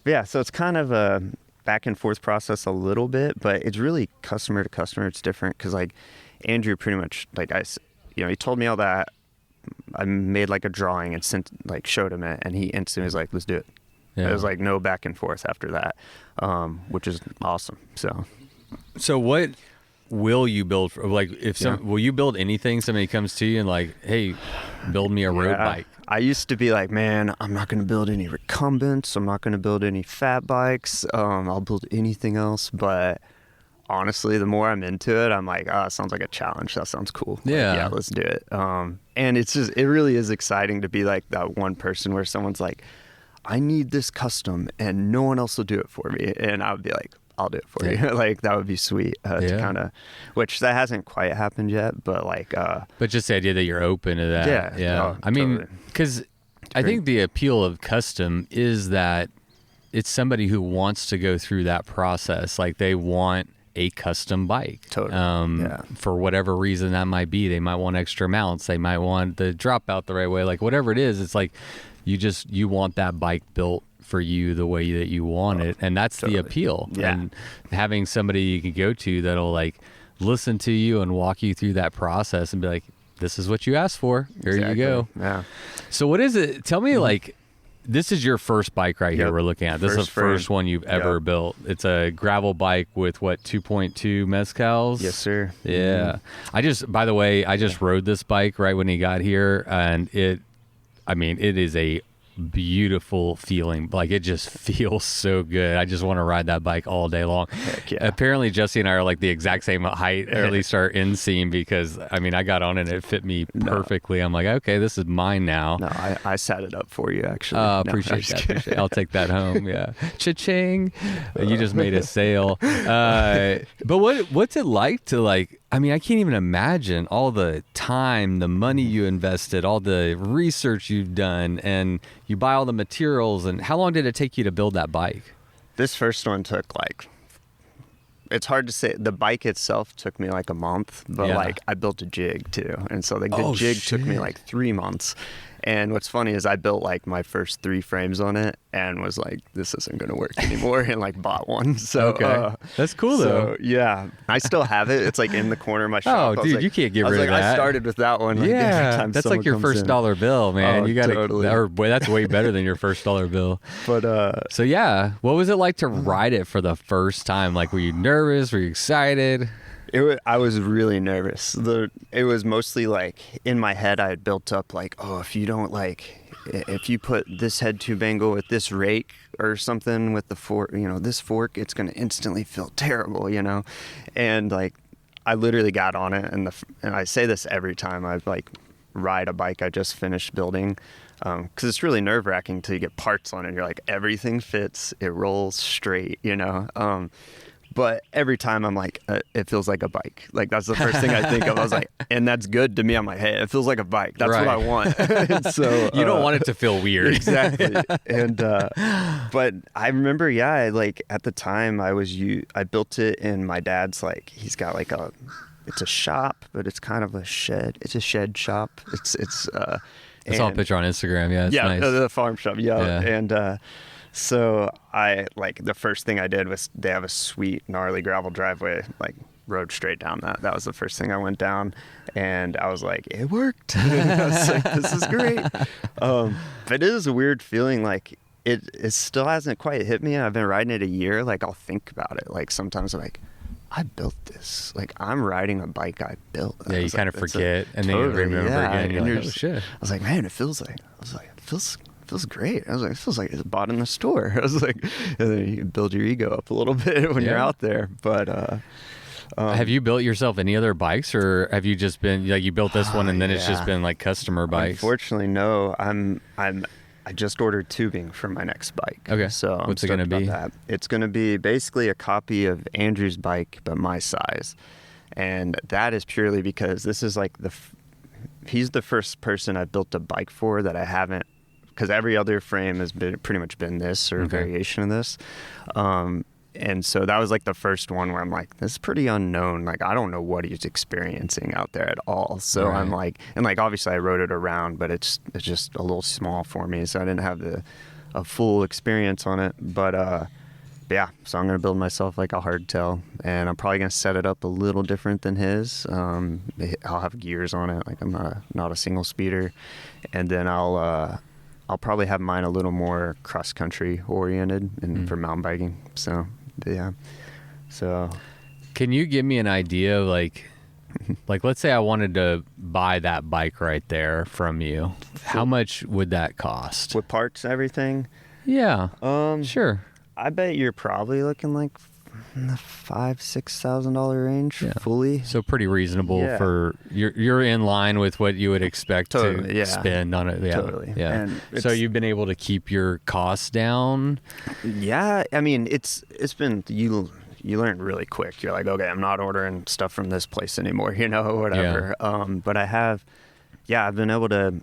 yeah, so it's kind of a back and forth process a little bit, but it's really customer to customer. It's different because like Andrew pretty much like he told me all that. I made like a drawing and showed him it, and he instantly was like, let's do it. It was like no back and forth after that, which is awesome. So what will you build for, like, will you build anything somebody comes to you and like, hey, build me a road bike? I used to be like, man, I'm not going to build any recumbents. I'm not going to build any fat bikes. I'll build anything else. But honestly, the more I'm into it, I'm like, it sounds like a challenge. That sounds cool. Yeah, let's do it. And it really is exciting to be like that one person where someone's like, I need this custom and no one else will do it for me. And I would be like, I'll do it for you. Like, that would be sweet to kind of, which that hasn't quite happened yet, but like. But just the idea that you're open to that. Yeah. Oh, I mean, because I think the appeal of custom is that it's somebody who wants to go through that process. Like, they want a custom bike. Totally. For whatever reason that might be. They might want extra mounts. They might want the drop out the right way. Like, whatever it is, it's like you want that bike built for you the way that you want it, and that's the appeal. And having somebody you can go to that'll like listen to you and walk you through that process and be like, this is what you asked for, here you go. So what is it, tell me, like, this is your first bike right here we're looking at. This is the first one you've ever built. It's a gravel bike with 2.2 mezcals? Yes, sir. By the way, I just rode this bike right when he got here, and it is a beautiful feeling. Like, it just feels so good. I just want to ride that bike all day long. Heck yeah. Apparently Jesse and I are like the exact same height, or at least our inseam, because I got on it and it fit me perfectly. I'm like, okay, this is mine now. No, I sat it up for you, actually. Appreciate that. I'll take that home. Yeah. Cha-ching. You just made a sale. But what's it like to like, I can't even imagine all the time, the money you invested, all the research you've done, and you buy all the materials. And how long did it take you to build that bike? This first one took it's hard to say. The bike itself took me like a month, but like I built a jig too. And so like the jig took me like 3 months. And what's funny is I built like my first 3 frames on it and was like, this isn't going to work anymore, and like bought one. So that's cool though. Yeah, I still have it. It's like in the corner of my shop. Oh, dude, you can't get rid of that. I started with that one. Like, that's like your first dollar bill, man. You got to, totally. That's way better than your first dollar bill. But so yeah, what was it like to ride it for the first time? Like, were you nervous? Were you excited? I was really nervous. It was mostly like in my head I had built up like, if you put this head tube angle with this rake or something with the fork, this fork, it's going to instantly feel terrible, And like, I literally got on it, and I say this every time I like ride a bike I just finished building, because it's really nerve-wracking till you get parts on it. You're like, everything fits, it rolls straight, But every time I'm like, it feels like a bike. Like, that's the first thing I think of. I was like, and that's good to me. I'm like, hey, it feels like a bike. That's what I want. And so you don't want it to feel weird. Exactly. And but I remember, like at the time I built it in my dad's, like, he's got like it's a shop, but it's kind of a shed. It's a shed shop. I saw a picture on Instagram. Yeah, it's nice. The farm shop. Yeah. And So the first thing I did was they have a sweet gnarly gravel driveway, like rode straight down that. That was the first thing I went down, and I was like, it worked. I was like, this is great. But it is a weird feeling, like it still hasn't quite hit me. I've been riding it a year. Like I'll think about it. Like sometimes I'm like, I built this. Like I'm riding a bike I built. Yeah, you kind of forget, and then you remember again. You're like, oh shit. I was like, man, it feels great. I was like, it feels like it's bought in the store. I was like, and then you build your ego up a little bit when you're out there. But have you built yourself any other bikes, or have you just been like you built this one and then it's just been like customer bikes? Unfortunately, no. I just ordered tubing for my next bike. Okay. So what's it going to be? It's going to be basically a copy of Andrew's bike, but my size. And that is purely because this is like he's the first person I built a bike for that I haven't, because every other frame has been pretty much been this or a variation of this. And so that was like the first one where I'm like, this is pretty unknown. Like, I don't know what he's experiencing out there at all. So I'm like, and like, obviously I rode it around, but it's just a little small for me. So I didn't have a full experience on it. But yeah, so I'm going to build myself like a hardtail, and I'm probably going to set it up a little different than his. I'll have gears on it. Like I'm not a single speeder. And then I'll probably have mine a little more cross country oriented and for mountain biking. So yeah. So can you give me an idea of like let's say I wanted to buy that bike right there from you. How much would that cost? With parts and everything? Yeah. Sure. I bet you're probably looking like in the $5,000-$6,000 range fully. So pretty reasonable for you're in line with what you would expect to spend on it. Yeah, totally. Yeah. So you've been able to keep your costs down. Yeah, I mean it's been you learn really quick. You're like, okay, I'm not ordering stuff from this place anymore, or whatever. Yeah. But I've been able to,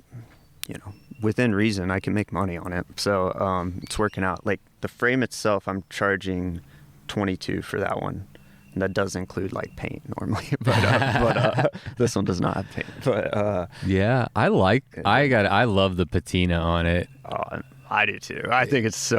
within reason, I can make money on it. So it's working out. Like the frame itself, I'm charging $22 for that one. And that does include like paint normally, but this one does not have paint. But yeah, I love the patina on it. I do too. I think it's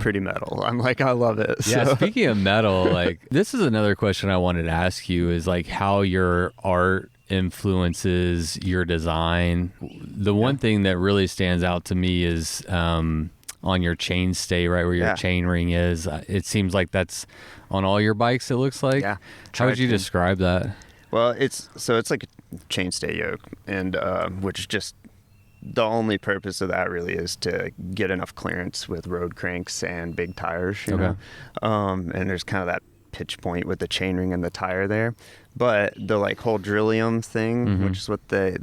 pretty metal. I'm like, I love it. Yeah. So. Speaking of metal, like this is another question I wanted to ask you is like how your art influences your design. The one thing that really stands out to me is on your chain stay, right where your chain ring is. It seems like that's on all your bikes, it looks like. Yeah. How would you describe that? Well, it's like a chain stay yoke, and which is just the only purpose of that really is to get enough clearance with road cranks and big tires, you know. And there's kind of that pitch point with the chain ring and the tire there. But the like whole drillium thing, which is what they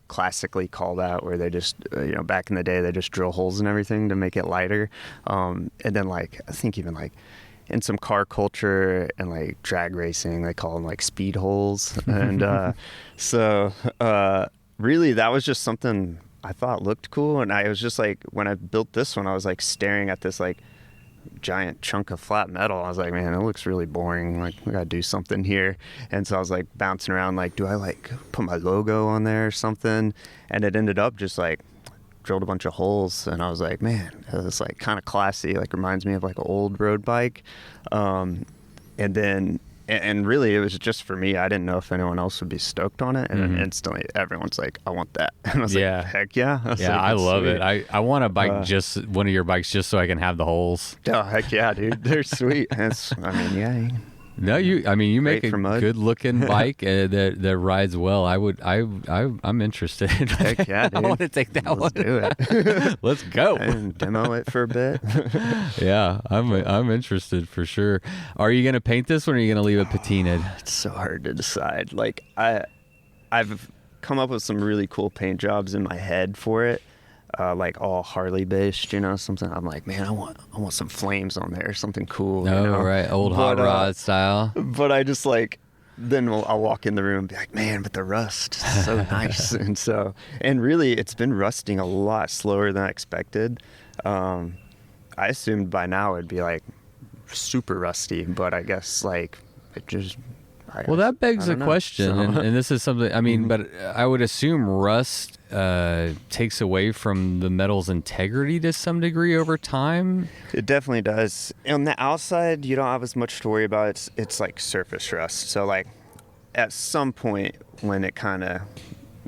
classically call that, where they just back in the day they just drill holes and everything to make it lighter, and then like I think even like in some car culture and like drag racing they call them like speed holes. And so really that was just something I thought looked cool, and I was just like, when I built this one I was like staring at this like giant chunk of flat metal. I was like, man, it looks really boring. Like, we gotta do something here. And so I was like bouncing around, like, do I like put my logo on there or something? And it ended up just like drilled a bunch of holes, and I was like, man, it's like kind of classy. Like reminds me of like an old road bike. And really it was just for me. I didn't know if anyone else would be stoked on it, and then instantly everyone's like, I want that. And I was like, heck yeah. I love it. I want a bike, just one of your bikes, just so I can have the holes. Oh, heck yeah, dude. They're sweet. You make a good looking bike that rides well. I'm interested. Heck yeah, dude. I want to take that one. Let's do it. Let's go. And demo it for a bit. Yeah, I'm interested for sure. Are you gonna paint this one, or are you gonna leave it patinaed? It's so hard to decide. Like I've come up with some really cool paint jobs in my head for it. Like all Harley based, something. I'm like, man, I want some flames on there, something cool. Right, old hot rod style. But I just like, then I'll walk in the room and be like, man, but the rust is so nice. And really, it's been rusting a lot slower than I expected. I assumed by now it'd be like super rusty, but I guess like it just. Well, that begs a question, and this is something. I mean, but I would assume rust takes away from the metal's integrity to some degree over time? It definitely does. On the outside, you don't have as much to worry about. It's like surface rust. So like at some point when it kind of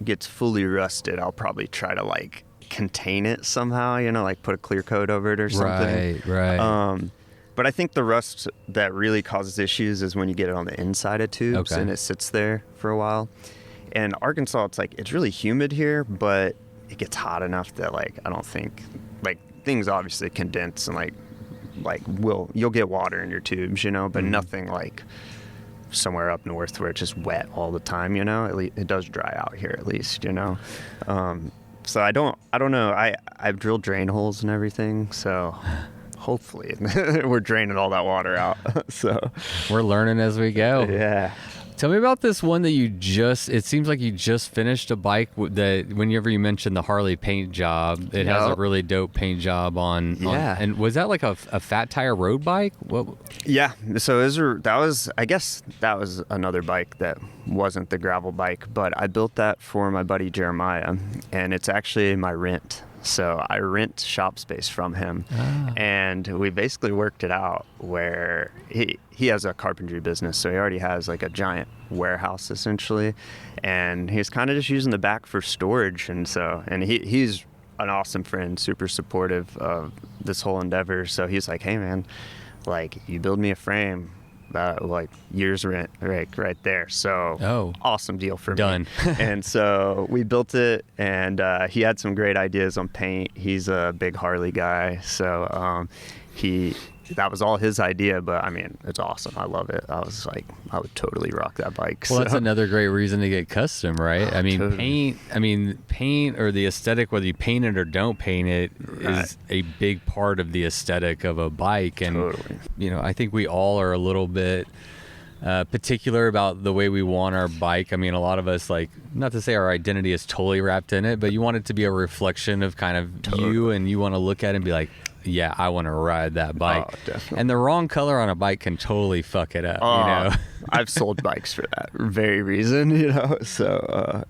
gets fully rusted, I'll probably try to like contain it somehow, like put a clear coat over it or something. Right. But I think the rust that really causes issues is when you get it on the inside of tubes and it sits there for a while. And Arkansas, it's really humid here, but it gets hot enough that like I don't think like things obviously condense and you'll get water in your tubes, but nothing like somewhere up north where it's just wet all the time, At least it does dry out here at least, So I don't know. I've drilled drain holes and everything, so hopefully we're draining all that water out. So we're learning as we go. Yeah. Tell me about this one that it seems like you just finished a bike that whenever you mentioned the Harley paint job, it has a really dope paint job on. Yeah. And was that like a fat tire road bike? What? Yeah. So I guess that was another bike that wasn't the gravel bike, but I built that for my buddy Jeremiah, and it's actually my rent. So I rent shop space from him, and we basically worked it out where he has a carpentry business, so he already has like a giant warehouse essentially, and he's kind of just using the back for storage, and he's an awesome friend, super supportive of this whole endeavor. So he's like, hey man, like you build me a frame, like year's rent right there. So awesome deal for me. Done. And so we built it, and he had some great ideas on paint. He's a big Harley guy, so that was all his idea, but I mean, it's awesome. I love it. I was like, I would totally rock that bike. Well, that's another great reason to get custom, right? Totally. Paint or the aesthetic, whether you paint it or don't paint it, is a big part of the aesthetic of a bike. And, I think we all are a little bit particular about the way we want our bike. I mean, a lot of us, like, not to say our identity is totally wrapped in it, but you want it to be a reflection of kind of you, and you want to look at it and be like, yeah, I want to ride that bike. Definitely. And the wrong color on a bike can totally fuck it up, I've sold bikes for that very reason, So,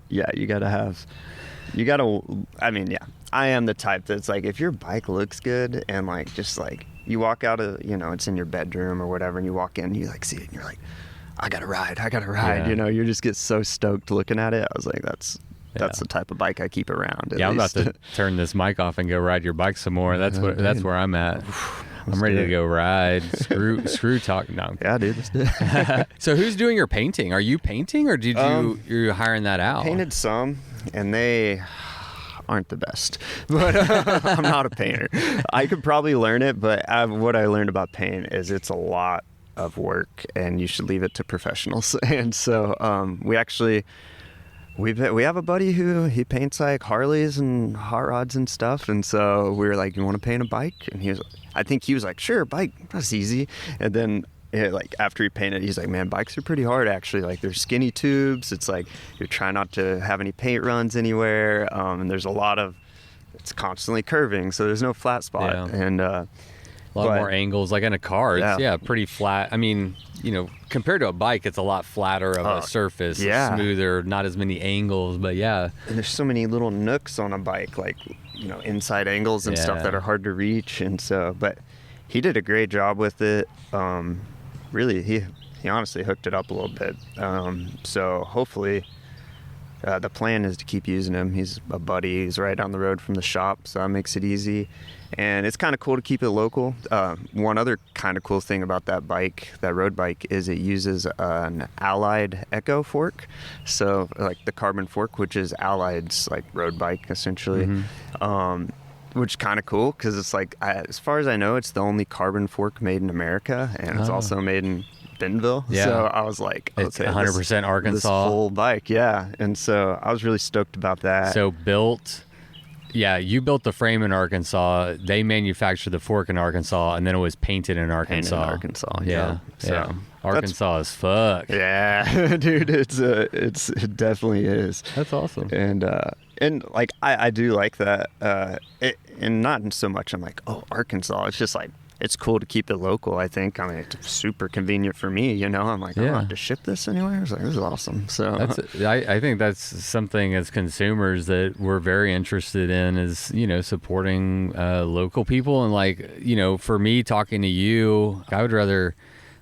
I am the type that's like, if your bike looks good and like, just like you walk out of, it's in your bedroom or whatever, and you walk in, you like see it and you're like, I got to ride. Yeah. You just get so stoked looking at it. I was like, that's the type of bike I keep around. Yeah, I'm about to turn this mic off and go ride your bike some more. That's where I'm at. I'm ready to go ride. Screw talk. No. Yeah, dude. Let's do it. So who's doing your painting? Are you painting, or you're hiring that out? Painted some, and they aren't the best. But I'm not a painter. I could probably learn it, but what I learned about paint is it's a lot of work, and you should leave it to professionals. And so we have a buddy who he paints like Harleys and hot rods and stuff, and so we were like, you want to paint a bike? And I think he was like, sure, bike, that's easy. And then like after he painted, he's like, man, bikes are pretty hard actually. Like they're skinny tubes. It's like you're trying not to have any paint runs anywhere, and there's it's constantly curving, so there's no flat spot. Yeah. And a lot more angles, like in a car. It's pretty flat. I mean, compared to a bike, it's a lot flatter of a surface, smoother, not as many angles, but yeah. And there's so many little nooks on a bike, like, inside angles and stuff that are hard to reach. And so, but he did a great job with it. Really, he honestly hooked it up a little bit. So hopefully the plan is to keep using him. He's a buddy. He's right down the road from the shop, so that makes it easy. And it's kind of cool to keep it local. One other kind of cool thing about that bike, that road bike, is it uses an Allied Echo fork. So like the carbon fork, which is Allied's like road bike essentially, which is kind of cool because it's like, as far as I know, it's the only carbon fork made in America, and it's also made in Bentonville. Yeah. So I was like, it's 100% Arkansas. This whole bike, yeah. And so I was really stoked about that. So you built the frame in Arkansas. They manufactured the fork in Arkansas, and then it was painted in Arkansas. Yeah. So Arkansas is fuck. Yeah, dude. It definitely is. That's awesome. And like I do like that. And not so much I'm like, oh, Arkansas. It's just like it's cool to keep it local. I think. I mean, it's super convenient for me. You know, I'm like, I don't have to ship this anywhere. I was like, this is awesome. So I think that's something as consumers that we're very interested in is, you know, supporting local people. And like, you know, for me talking to you, I would rather,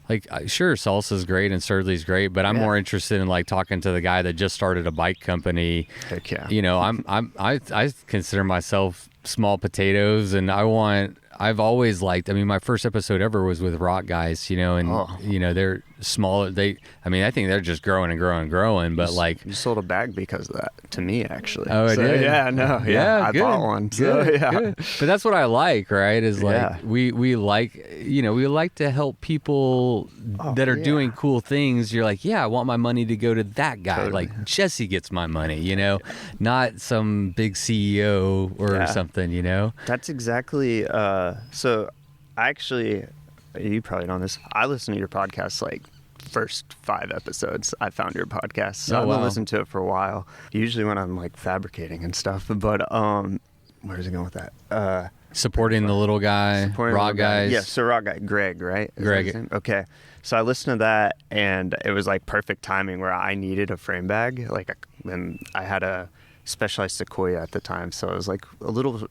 like, sure, salsa's great and Sturley's great, but I'm more interested in like talking to the guy that just started a bike company. Heck yeah. You know, I consider myself small potatoes, and I've always liked, I mean, my first episode ever was with rock guys, you know, and you know, they're smaller. I think they're just growing and growing and growing, but like. You sold a bag because of that to me, actually. Oh, I did? Yeah, no. Yeah, I bought one. So, Good. But that's what I like, right? Is like, we like, you know, we like to help people that are doing cool things. You're like, I want my money to go to that guy. Totally. Like Jesse gets my money, you know, not some big CEO or something, you know? That's exactly, so actually, you probably know this. I listen to your podcast like first 5 episodes. I found your podcast. So I've been listening to it for a while. Usually when I'm like fabricating and stuff. But where's it going with that? Supporting the little guy, raw guys. Yeah, so raw guy, Greg, right? Greg. Okay. So I listened to that, and it was like perfect timing where I needed a frame bag. And I had a Specialized Sequoia at the time, so it was like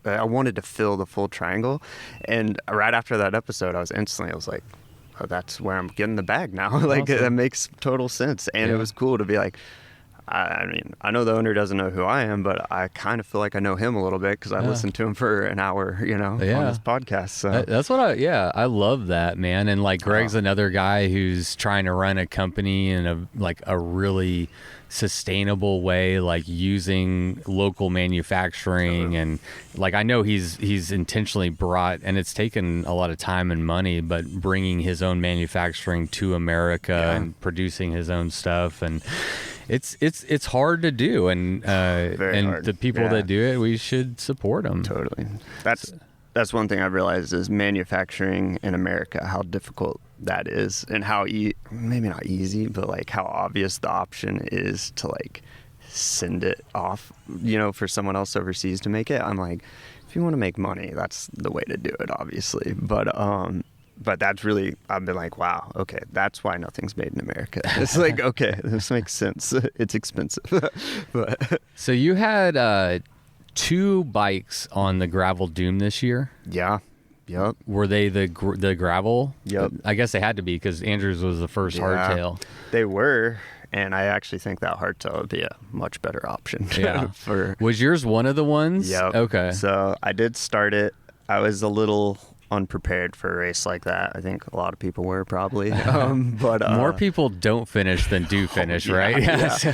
I wanted to fill the full triangle. And right after that episode, I was like, oh, that's where I'm getting the bag now. Like, that makes total sense. And it was cool to be like, I mean, I know the owner doesn't know who I am, but I kind of feel like I know him a little bit because I listened to him for an hour, you know, on his podcast. So that's what I love that, man. And like Greg's another guy who's trying to run a company in a really sustainable way, like using local manufacturing. And like, I know he's intentionally brought, and it's taken a lot of time and money, but bringing his own manufacturing to America and producing his own stuff. And it's hard to do, and hard. The people that do it, we should support them. Totally. That's one thing I've realized is manufacturing in America, how difficult that is, and how maybe not easy, but like how obvious the option is to like send it off, you know, for someone else overseas to make it. I'm like, if you want to make money, that's the way to do it, obviously. But that's really, I've been like, wow, okay, that's why nothing's made in America. It's like, okay, this makes sense. It's expensive. But so you had 2 bikes on the gravel doom this year? Yeah. Yep. Were they the gravel? Yep. I guess they had to be because Andrews was the first hardtail. They were, and I actually think that hardtail would be a much better option. Yeah. Was yours one of the ones? Yep. Okay. So I did start it. I was a little unprepared for a race like that. I think a lot of people were probably. But more people don't finish than do finish, right? Yeah.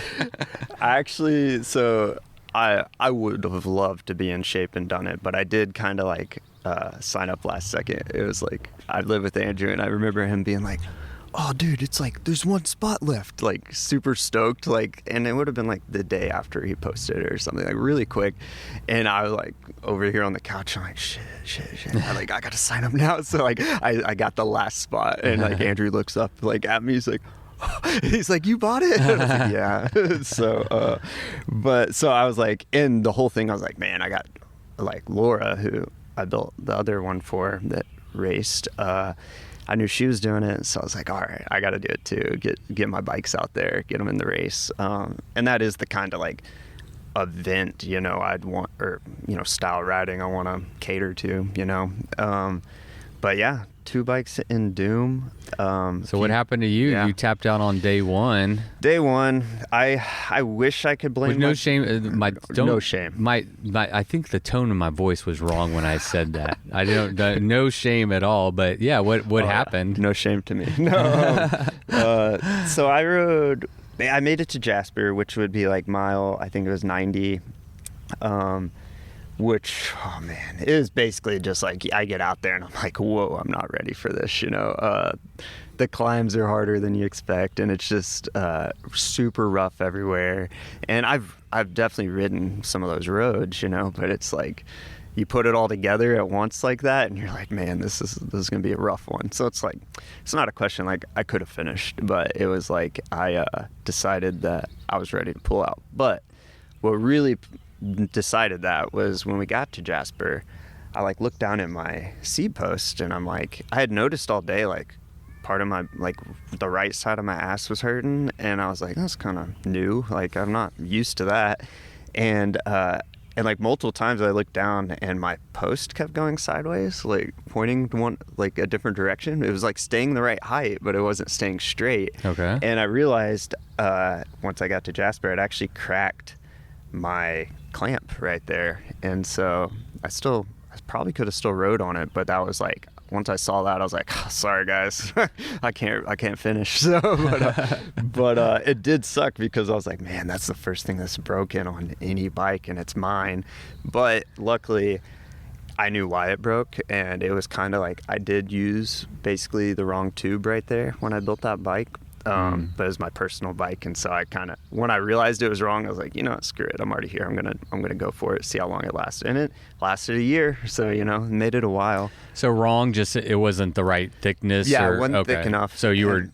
I would have loved to be in shape and done it, but I did kind of like sign up last second. It was like, I live with Andrew, and I remember him being like, oh dude, it's like there's 1 spot left, like super stoked, like, and it would have been like the day after he posted it or something, like really quick. And I was like over here on the couch, I'm like, shit. I gotta sign up now. So like I got the last spot, and like Andrew looks up like at me, he's like, you bought it? I was like, yeah. So I was like, in the whole thing, I was like, man, I got like Laura, who I built the other one for that raced. I knew she was doing it, so I was like, all right, I got to do it too. Get my bikes out there, get them in the race. And that is the kind of like event, you know, I'd want, or, you know, style riding I want to cater to, you know. But yeah, 2 bikes in Doom. So what happened to you? Yeah. You tapped out on day one. Day one, I wish I could blame. With no shame. No shame. I think the tone of my voice was wrong when I said that. I don't. No shame at all. But yeah, what happened? No shame to me. No. So I made it to Jesper, which would be like mile, I think it was 90. Which, oh man, it is basically just like, I get out there and I'm like, whoa, I'm not ready for this, you know. The climbs are harder than you expect, and it's just super rough everywhere. And I've definitely ridden some of those roads, you know, but it's like, you put it all together at once like that, and you're like, man, this is gonna be a rough one. So it's like, it's not a question like I could have finished, but it was like I decided that I was ready to pull out. But what really decided that was when we got to Jesper, I like looked down at my seat post, and I'm like, I had noticed all day like part of my, like the right side of my ass was hurting, and I was like, that's kind of new, like I'm not used to that. And like multiple times I looked down and my post kept going sideways, like pointing one, like a different direction. It was like staying the right height, but it wasn't staying straight. Okay. And I realized once I got to Jesper, it actually cracked my clamp right there. And so I probably could have still rode on it, but that was like, once I saw that, I was like, oh, sorry guys, I can't finish. So, but it did suck because I was like, man, that's the first thing that's broken on any bike, and it's mine. But luckily, I knew why it broke, and it was kind of like I did use basically the wrong tube right there when I built that bike. But it was my personal bike, and so I kind of, when I realized it was wrong, I was like, you know what, screw it, I'm already here, I'm gonna go for it, see how long it lasted. And it lasted a year, so you know, made it a while. So wrong, just it wasn't the right thickness. Yeah, it wasn't thick enough. So you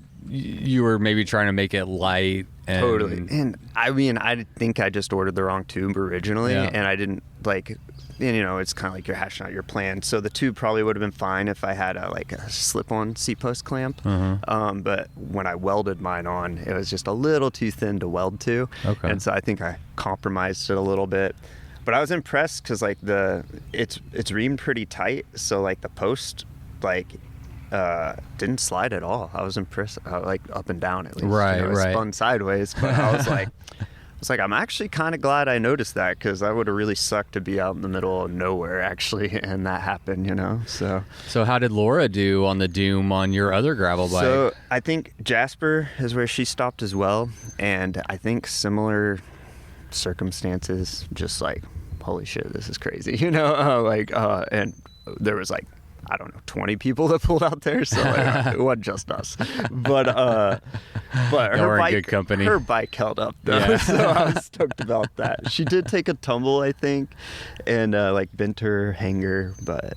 were maybe trying to make it light. And... Totally. And I mean, I think I just ordered the wrong tube originally, and I didn't like. And, you know, it's kind of like you're hashing out your plan. So the tube probably would have been fine if I had a slip-on seat post clamp. But when I welded mine on, it was just a little too thin to weld to. Okay. And so I think I compromised it a little bit. But I was impressed because like it's reamed pretty tight. So like the post didn't slide at all. I was impressed, like up and down at least. Right, you know, it spun sideways, but I was like. It's like, I'm actually kind of glad I noticed that, because I would have really sucked to be out in the middle of nowhere, actually, and that happened, you know, so. So how did Laura do on the Doom on your other gravel bike? So I think Jesper is where she stopped as well, and I think similar circumstances, just like, holy shit, this is crazy, you know, and there was like, I don't know, 20 people that pulled out there, so like, it wasn't just us. But her bike, good company. Her bike held up though, so I was stoked about that. She did take a tumble, I think, and like bent her hanger, but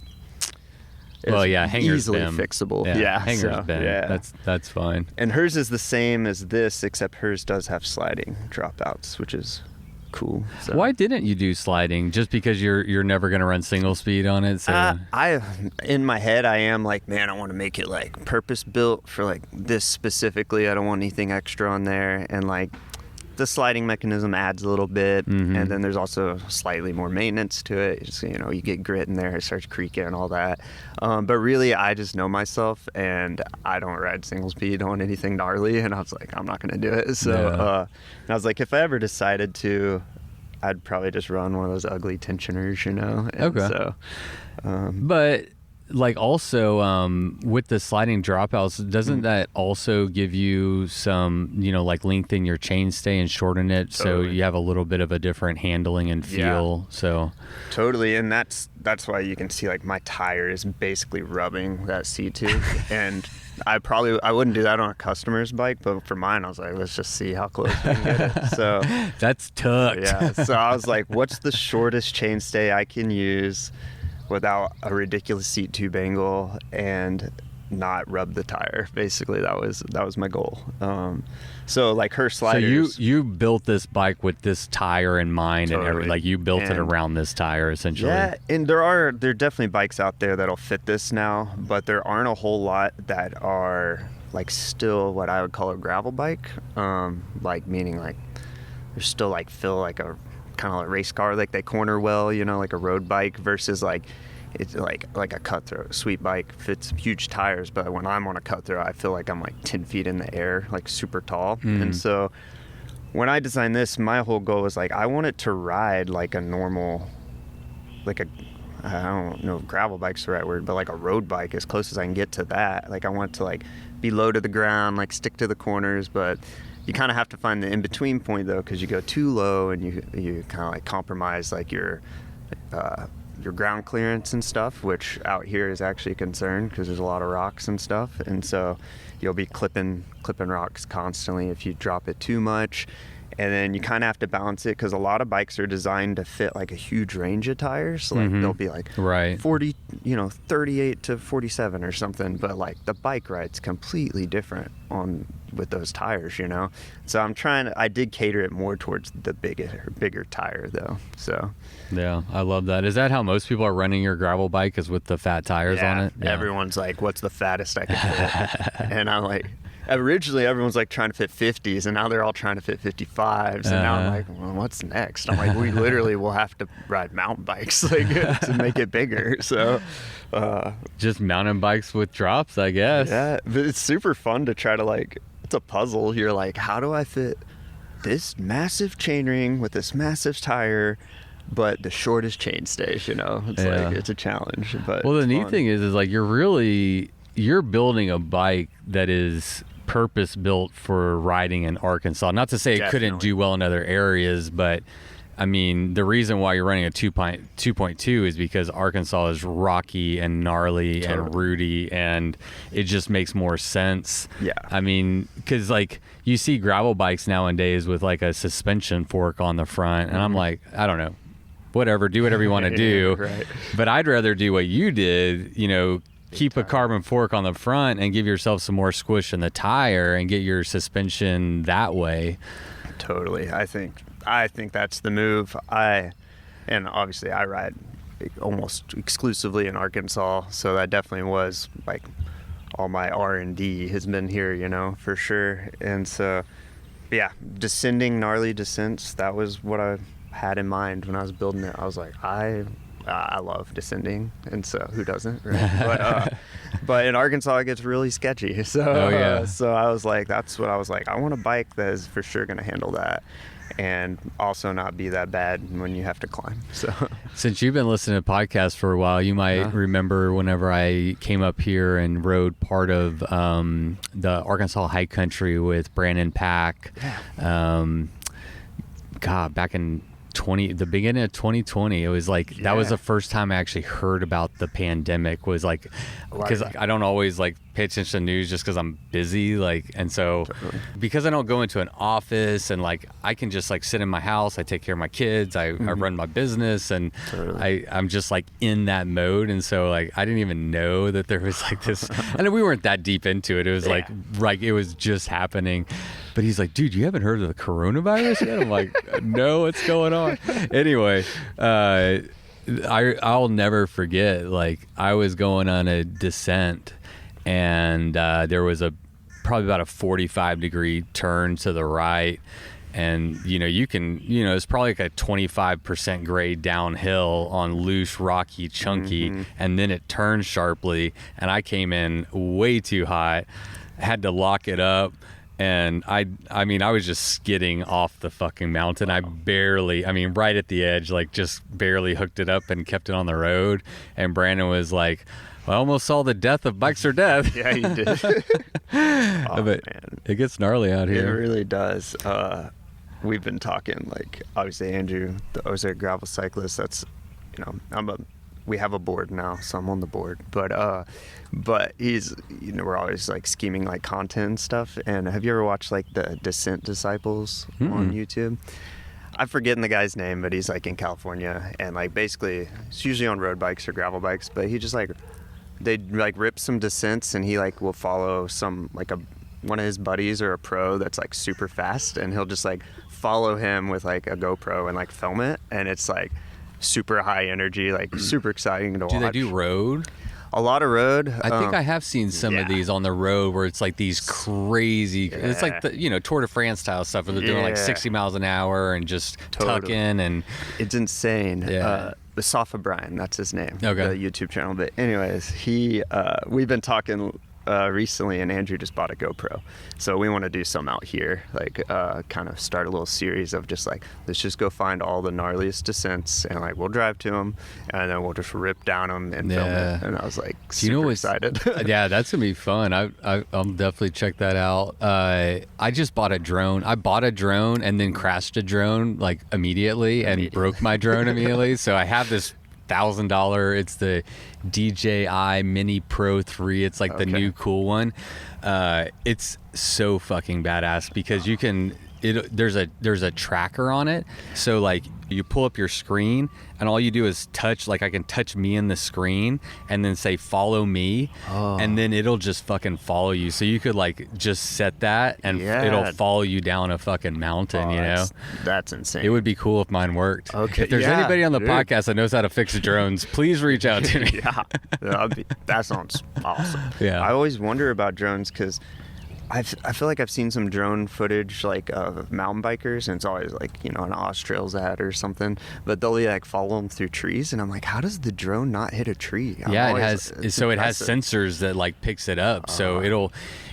hanger's easily been fixable. Hanger's been. Yeah, that's fine. And hers is the same as this, except hers does have sliding dropouts, which is cool. So. Why didn't you do sliding? Just because you're never going to run single speed on it? So in my head I am like, man, I want to make it like purpose built for like this specifically. I don't want anything extra on there, and like the sliding mechanism adds a little bit, and then there's also slightly more maintenance to it. Just, you know, you get grit in there, it starts creaking and all that. But really, I just know myself, and I don't ride single speed on anything gnarly. And I was like, I'm not going to do it. So and I was like, if I ever decided to, I'd probably just run one of those ugly tensioners, you know. And okay. So, but like also with the sliding dropouts, doesn't that also give you some, you know, like lengthen your chainstay and shorten it, so you have a little bit of a different handling and feel? So totally. And that's why you can see like my tire is basically rubbing that seat tube. And I wouldn't do that on a customer's bike, but for mine I was like, let's just see how close we can get it. So that's tucked. Yeah. So I was like, what's the shortest chainstay I can use without a ridiculous seat tube angle and not rub the tire? Basically, that was my goal. So like her sliders. So you built this bike with this tire in mind, and like you built it around this tire essentially. Yeah, and there are definitely bikes out there that'll fit this now, but there aren't a whole lot that are like still what I would call a gravel bike. Like meaning like they're still like feel like a kind of like race car, like they corner well, you know, like a road bike, versus like it's like a cutthroat sweet bike fits huge tires. But when I'm on a cutthroat, I feel like I'm like 10 feet in the air, like super tall. And so when I designed this, my whole goal was like, I want it to ride like a normal, like I don't know if gravel bike's the right word, but like a road bike, as close as I can get to that. Like I want it to like be low to the ground, like stick to the corners, but you kind of have to find the in-between point though, because you go too low and you kind of like compromise like your ground clearance and stuff, which out here is actually a concern because there's a lot of rocks and stuff, and so you'll be clipping rocks constantly if you drop it too much. And then you kind of have to balance it because a lot of bikes are designed to fit like a huge range of tires. So like they'll be like 40, 38 to 47 or something. But like the bike ride's completely different with those tires, So I did cater it more towards the bigger tire though. So yeah, I love that. Is that how most people are running your gravel bike, is with the fat tires on it? Yeah, everyone's like, what's the fattest I can fit? And I'm like, originally everyone's like trying to fit 50s, and now they're all trying to fit 55s, and now I'm like, well, what's next? I'm like, we literally will have to ride mountain bikes to make it bigger. So just mountain bikes with drops, I guess. Yeah, but it's super fun to try to it's a puzzle. You're like, how do I fit this massive chainring with this massive tire but the shortest chainstay? It's like, it's a challenge. But well, the neat thing is like you're building a bike that is purpose built for riding in Arkansas. Not to say it couldn't do well in other areas, but I mean, the reason why you're running a 2.2 is because Arkansas is rocky and gnarly and rooty, and it just makes more sense. Yeah. I mean, because like you see gravel bikes nowadays with like a suspension fork on the front, and I'm like, I don't know, whatever, do whatever you want to do. Right. But I'd rather do what you did, keep a carbon fork on the front and give yourself some more squish in the tire and get your suspension that way. Totally. I think that's the move. And obviously I ride almost exclusively in Arkansas, so that definitely was like all my R&D has been here, for sure. And so, yeah, descending gnarly descents, that was what I had in mind when I was building it. I was like, I love descending, and so who doesn't, right? But in Arkansas it gets really sketchy, so so I was like, that's what I was like, I want a bike that is for sure going to handle that and also not be that bad when you have to climb. So since you've been listening to podcasts for a while, you might remember whenever I came up here and rode part of the Arkansas high country with Brandon Pack. Back in the beginning of 2020, it was like that was the first time I actually heard about the pandemic. Was like, because I don't always like pay attention to news just because I'm busy, and so because I don't go into an office and like I can just like sit in my house, I take care of my kids, I run my business, and I'm just like in that mode. And so like I didn't even know that there was like this. I know we weren't that deep into it. It was like it was just happening. But he's like, dude, you haven't heard of the coronavirus yet? I'm like, no, what's going on? Anyway, I'll never forget, like, I was going on a descent, and there was probably about a 45-degree turn to the right. And, it's probably like a 25% grade downhill on loose, rocky, chunky. And then it turned sharply, and I came in way too hot, had to lock it up. And I was just skidding off the fucking mountain. I barely, right at the edge, like just barely hooked it up and kept it on the road. And Brandon was like, I almost saw the death of Bikes or Death. Yeah, you did. But man, it gets gnarly out here. It really does. We've been talking, like, obviously Andrew, the Ozark gravel cyclist, that's, we have a board now, so I'm on the board. But he's, we're always like scheming like content and stuff. And have you ever watched like the Descent Disciples on YouTube? I'm forgetting the guy's name, but he's like in California, and like basically it's usually on road bikes or gravel bikes. But he just like they like rip some descents, and he like will follow some like one of his buddies or a pro that's like super fast, and he'll just like follow him with like a GoPro and like film it, and it's like super high energy, like super exciting to watch. Do they do road? A lot of road. I think I have seen some of these on the road where it's like these crazy, it's like the, Tour de France style stuff where they're doing like 60 miles an hour and just tucking, and it's insane. Safa Brian, that's his name. Okay. The YouTube channel. But anyways, we've been talking recently, and Andrew just bought a GoPro, so we want to do some out here, like kind of start a little series of just like, let's just go find all the gnarliest descents, and like we'll drive to them, and then we'll just rip down them and film it. And I was like super excited. Yeah, that's gonna be fun. I'll definitely check that out. I just bought a drone. I bought a drone and then crashed a drone like immediately and broke my drone immediately. So I have this $1,000. It's the DJI Mini Pro 3. It's like the new cool one. It's so fucking badass because you can there's a tracker on it. So like you pull up your screen and all you do is touch, like I can touch me in the screen and then say follow me, and then it'll just fucking follow you. So you could like just set that and it'll follow you down a fucking mountain. That's insane. It would be cool if mine worked. Okay, if there's anybody on the podcast that knows how to fix drones, please reach out to me. That sounds awesome. Yeah, I always wonder about drones because I feel like I've seen some drone footage like of mountain bikers, and it's always like, an Austrails ad or something, but they'll like follow them through trees, and I'm like, how does the drone not hit a tree? It has sensors that like picks it up, so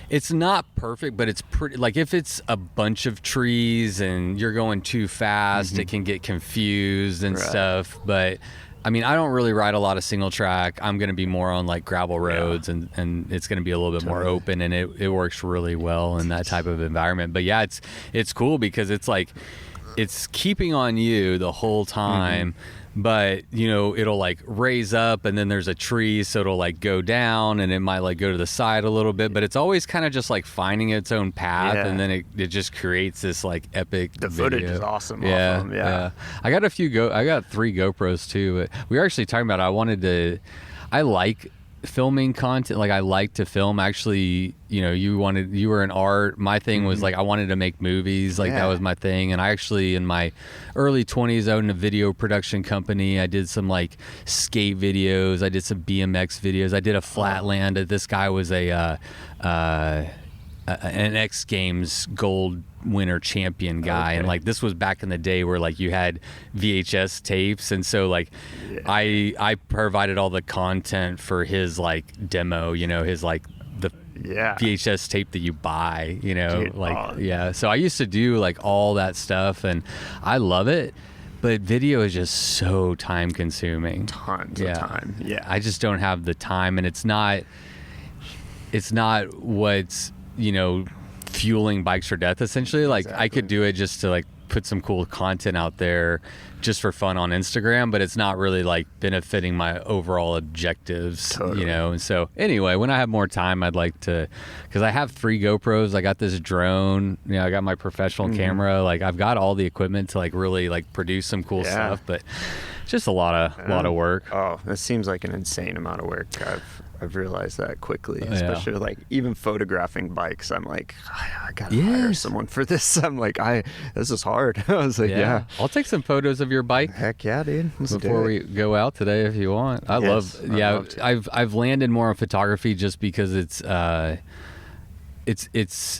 it's not perfect, but it's pretty, like if it's a bunch of trees and you're going too fast, it can get confused and stuff, but I mean, I don't really ride a lot of single track. I'm going to be more on like gravel roads, and it's going to be a little bit more open, and it works really well in that type of environment. But yeah, it's cool because it's like, it's keeping on you the whole time, but it'll like raise up, and then there's a tree, so it'll like go down, and it might like go to the side a little bit, but it's always kind of just like finding its own path, and then it just creates this like epic footage video. is awesome. Yeah. I got 3 GoPros too, but we were actually talking about, I like filming content. Like I like to film. Actually, you were in art. My thing was like I wanted to make movies. Like that was my thing. And I actually, in my early 20s, owned a video production company. I did some like skate videos. I did some BMX videos. I did a Flatland. This guy was an X Games gold winner champion guy, and like this was back in the day where like you had VHS tapes, and so like I provided all the content for his like demo, his like the VHS tape that you buy, so I used to do like all that stuff, and I love it, but video is just so time consuming. Tons of time. I just don't have the time, and it's not what's fueling Bikes for Death, essentially. Like I could do it just to like put some cool content out there just for fun on Instagram, but it's not really like benefiting my overall objectives. And so anyway, when I have more time, I'd like to, because I have 3 GoPros, I got this drone, I got my professional camera, like I've got all the equipment to like really like produce some cool stuff, but just a lot of work. That seems like an insane amount of work. I've realized that quickly, especially like even photographing bikes. I'm like, I gotta hire someone for this. I'm like, this is hard. I was like, I'll take some photos of your bike. Heck yeah, dude. Before we go out today, if you want. I've landed more on photography just because it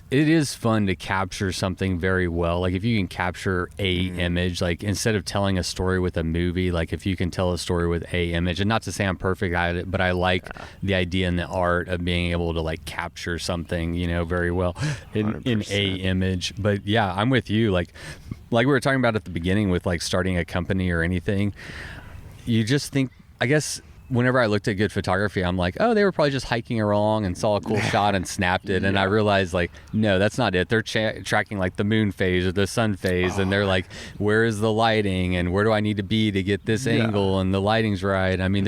is fun to capture something very well. Like if you can capture a image, like instead of telling a story with a movie, like if you can tell a story with a image, and not to say I'm perfect at it, but I like the idea and the art of being able to like capture something, very well in a image. But yeah, I'm with you. Like we were talking about at the beginning with like starting a company or anything, you just think, I guess, whenever I looked at good photography, I'm like, they were probably just hiking along and saw a cool shot and snapped it. And I realized like, no, that's not it. They're tracking like the moon phase or the sun phase. And they're like, where is the lighting and where do I need to be to get this angle and the lighting's right. I mean,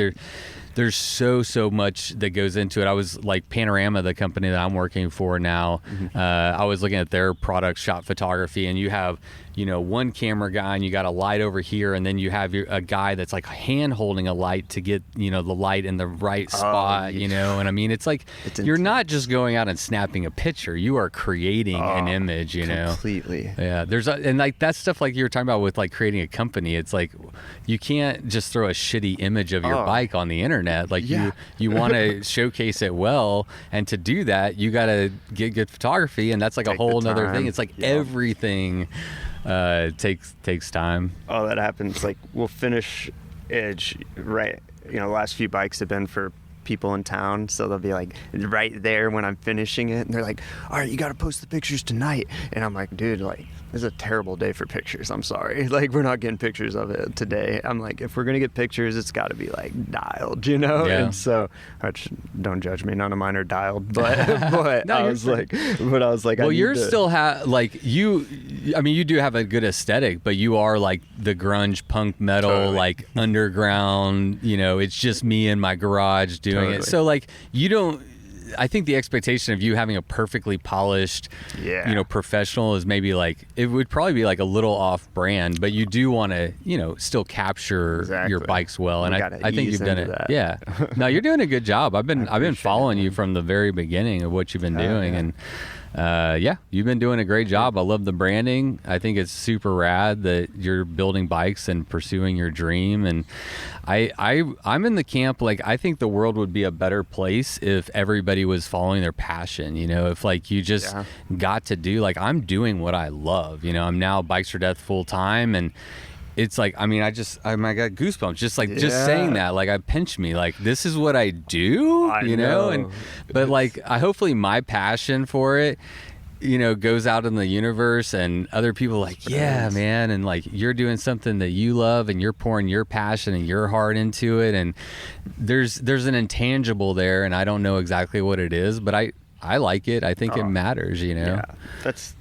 there's so much that goes into it. I was like Panorama, the company that I'm working for now. I was looking at their product shot photography, and you have, one camera guy, and you got a light over here, and then you have a guy that's like hand holding a light to get, the light in the right spot, and I mean, it's like, you're not just going out and snapping a picture, you are creating an image, completely. Yeah. And like that stuff, like you were talking about with like creating a company, it's like, you can't just throw a shitty image of your bike on the internet. Like you want to showcase it well, and to do that, you got to get good photography, and that's like a whole nother thing. It's like everything takes time. That happens. Like we'll finish edge, right? The last few bikes have been for people in town, so they'll be like right there when I'm finishing it, and they're like, all right, you got to post the pictures tonight. And I'm like, dude, like this is a terrible day for pictures. I'm sorry, like we're not getting pictures of it today. I'm like, if we're gonna get pictures, it's got to be like dialed, And so, don't judge me, none of mine are dialed, but no, I was like, well, yours still have like you do have a good aesthetic, but you are like the grunge punk metal, like underground, it's just me in my garage doing it. So like you don't, I think the expectation of you having a perfectly polished, professional is maybe like, it would probably be like a little off brand, but you do want to, still capture your bikes well. And I think you've done it. That. Yeah. No, you're doing a good job. I've been following you from the very beginning of what you've been doing. And you've been doing a great job. I love the branding. I think it's super rad that you're building bikes and pursuing your dream. And I'm in the camp, like, I think the world would be a better place if everybody was following their passion, if like you just got to do, like, I'm doing what I love, I'm now Bikes for Death full time. And it's like, I got goosebumps just saying that, like, I pinch me, like, this is what I do, know. But like, hopefully my passion for it, goes out in the universe and other people like, yeah, man. And like, you're doing something that you love and you're pouring your passion and your heart into it. And there's an intangible there, and I don't know exactly what it is, but I like it. I think it matters, Yeah, that's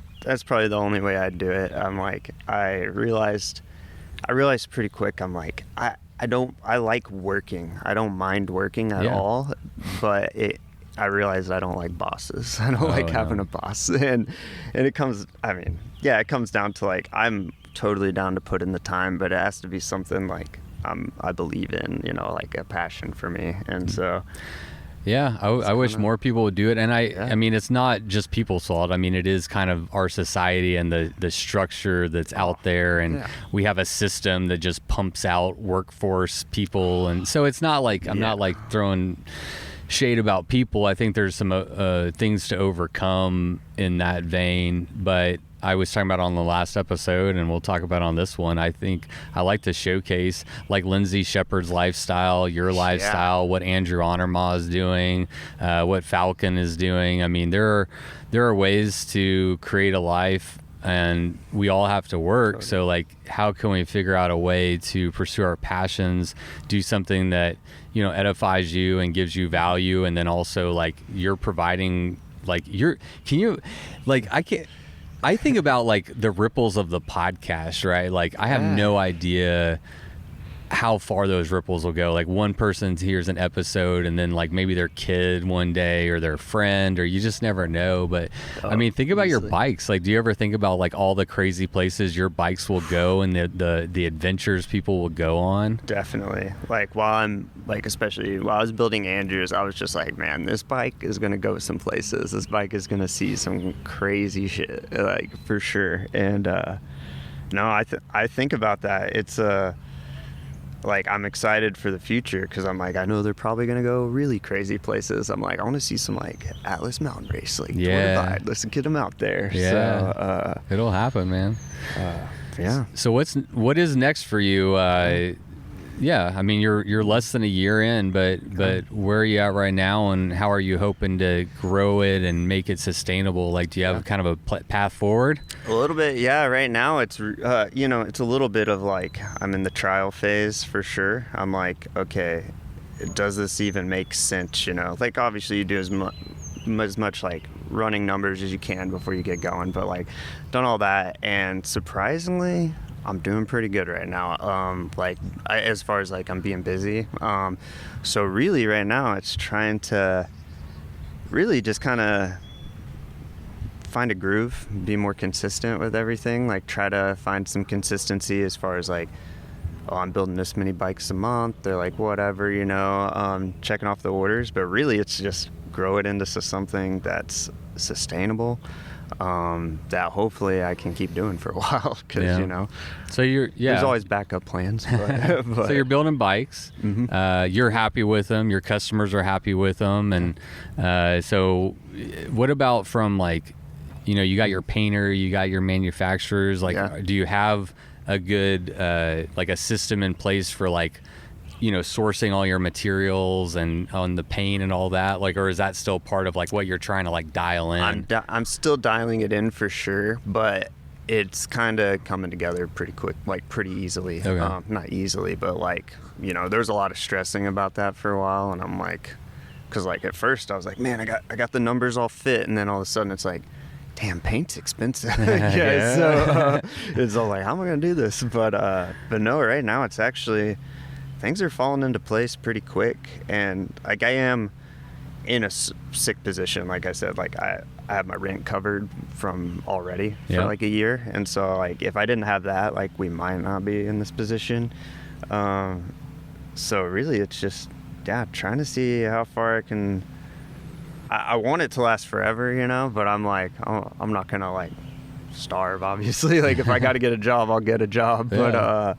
probably the only way I'd do it. I'm like, I realized pretty quick, I'm like, I like working. I don't mind working at all, but I realized I don't like bosses. I don't like having a boss. And it comes down to, like, I'm totally down to put in the time, but it has to be something like I believe in, like a passion for me. And so I wish more people would do it. And I mean, it's not just people's fault. I mean, it is kind of our society and the structure that's out there. And we have a system that just pumps out workforce people. And so it's not like, I'm not like throwing shade about people. I think there's some things to overcome in that vein. But I was talking about on the last episode, and we'll talk about on this one, I think I like to showcase like Lindsay Shepherd's lifestyle, your lifestyle, what Andrew Honorma is doing, what Falcon is doing. I mean, there are ways to create a life, and we all have to work. So like, how can we figure out a way to pursue our passions, do something that, edifies you and gives you value, and then also like you're providing, like I think about like the ripples of the podcast, right? Like, I have no idea how far those ripples will go. Like, one person hears an episode, and then like maybe their kid one day, or their friend, or you just never know. But I mean, think about your bikes. Like, do you ever think about like all the crazy places your bikes will go and the adventures people will go on? Definitely. Like, especially while I was building Andrews, I was just like, man, this bike is going to go some places. This bike is going to see some crazy shit, like, for sure. And I think about that. It's like, I'm excited for the future, because I'm like, I know they're probably going to go really crazy places. I'm like, I want to see some like Atlas Mountain Race, like 25. Let's get them out there. So it'll happen, man. Yeah. So what is next for you? I mean, you're less than a year in, but where are you at right now, and how are you hoping to grow it and make it sustainable? Like, do you have kind of a path forward? A little bit, yeah. Right now, it's it's a little bit of like, I'm in the trial phase for sure. I'm like, okay, does this even make sense? Like, obviously you do as much like running numbers as you can before you get going, but like, done all that, and surprisingly, I'm doing pretty good right now. As far as like, I'm being busy. So really right now it's trying to really just kind of find a groove, be more consistent with everything. Like, try to find some consistency as far as like, I'm building this many bikes a month. They're like, whatever, checking off the orders. But really it's just grow it into something that's sustainable. That hopefully I can keep doing for a while, because so there's always backup plans. But so you're building bikes. Mm-hmm. You're happy with them. Your customers are happy with them, and so what about from like, you got your painter, you got your manufacturers. Like, do you have a good like a system in place for like, sourcing all your materials and on the paint and all that, like, or is that still part of like what you're trying to like dial in? I'm still dialing it in for sure, but it's kind of coming together pretty quick, like pretty easily. Okay. Not easily, but like, there's a lot of stressing about that for a while, and I'm like, because like at first I was like, man, I got the numbers all fit, and then all of a sudden it's like, damn, paint's expensive. So it's all like, how am I gonna do this? But no, right now it's actually, things are falling into place pretty quick, and like, I am in a sick position. Like I said, like I have my rent covered from already for like a year. And so like, if I didn't have that, like we might not be in this position. So really it's just, trying to see how far I can, I want it to last forever, you know, but I'm like, I'm not going to like starve, obviously. Like if I got to get a job, I'll get a job. Yeah.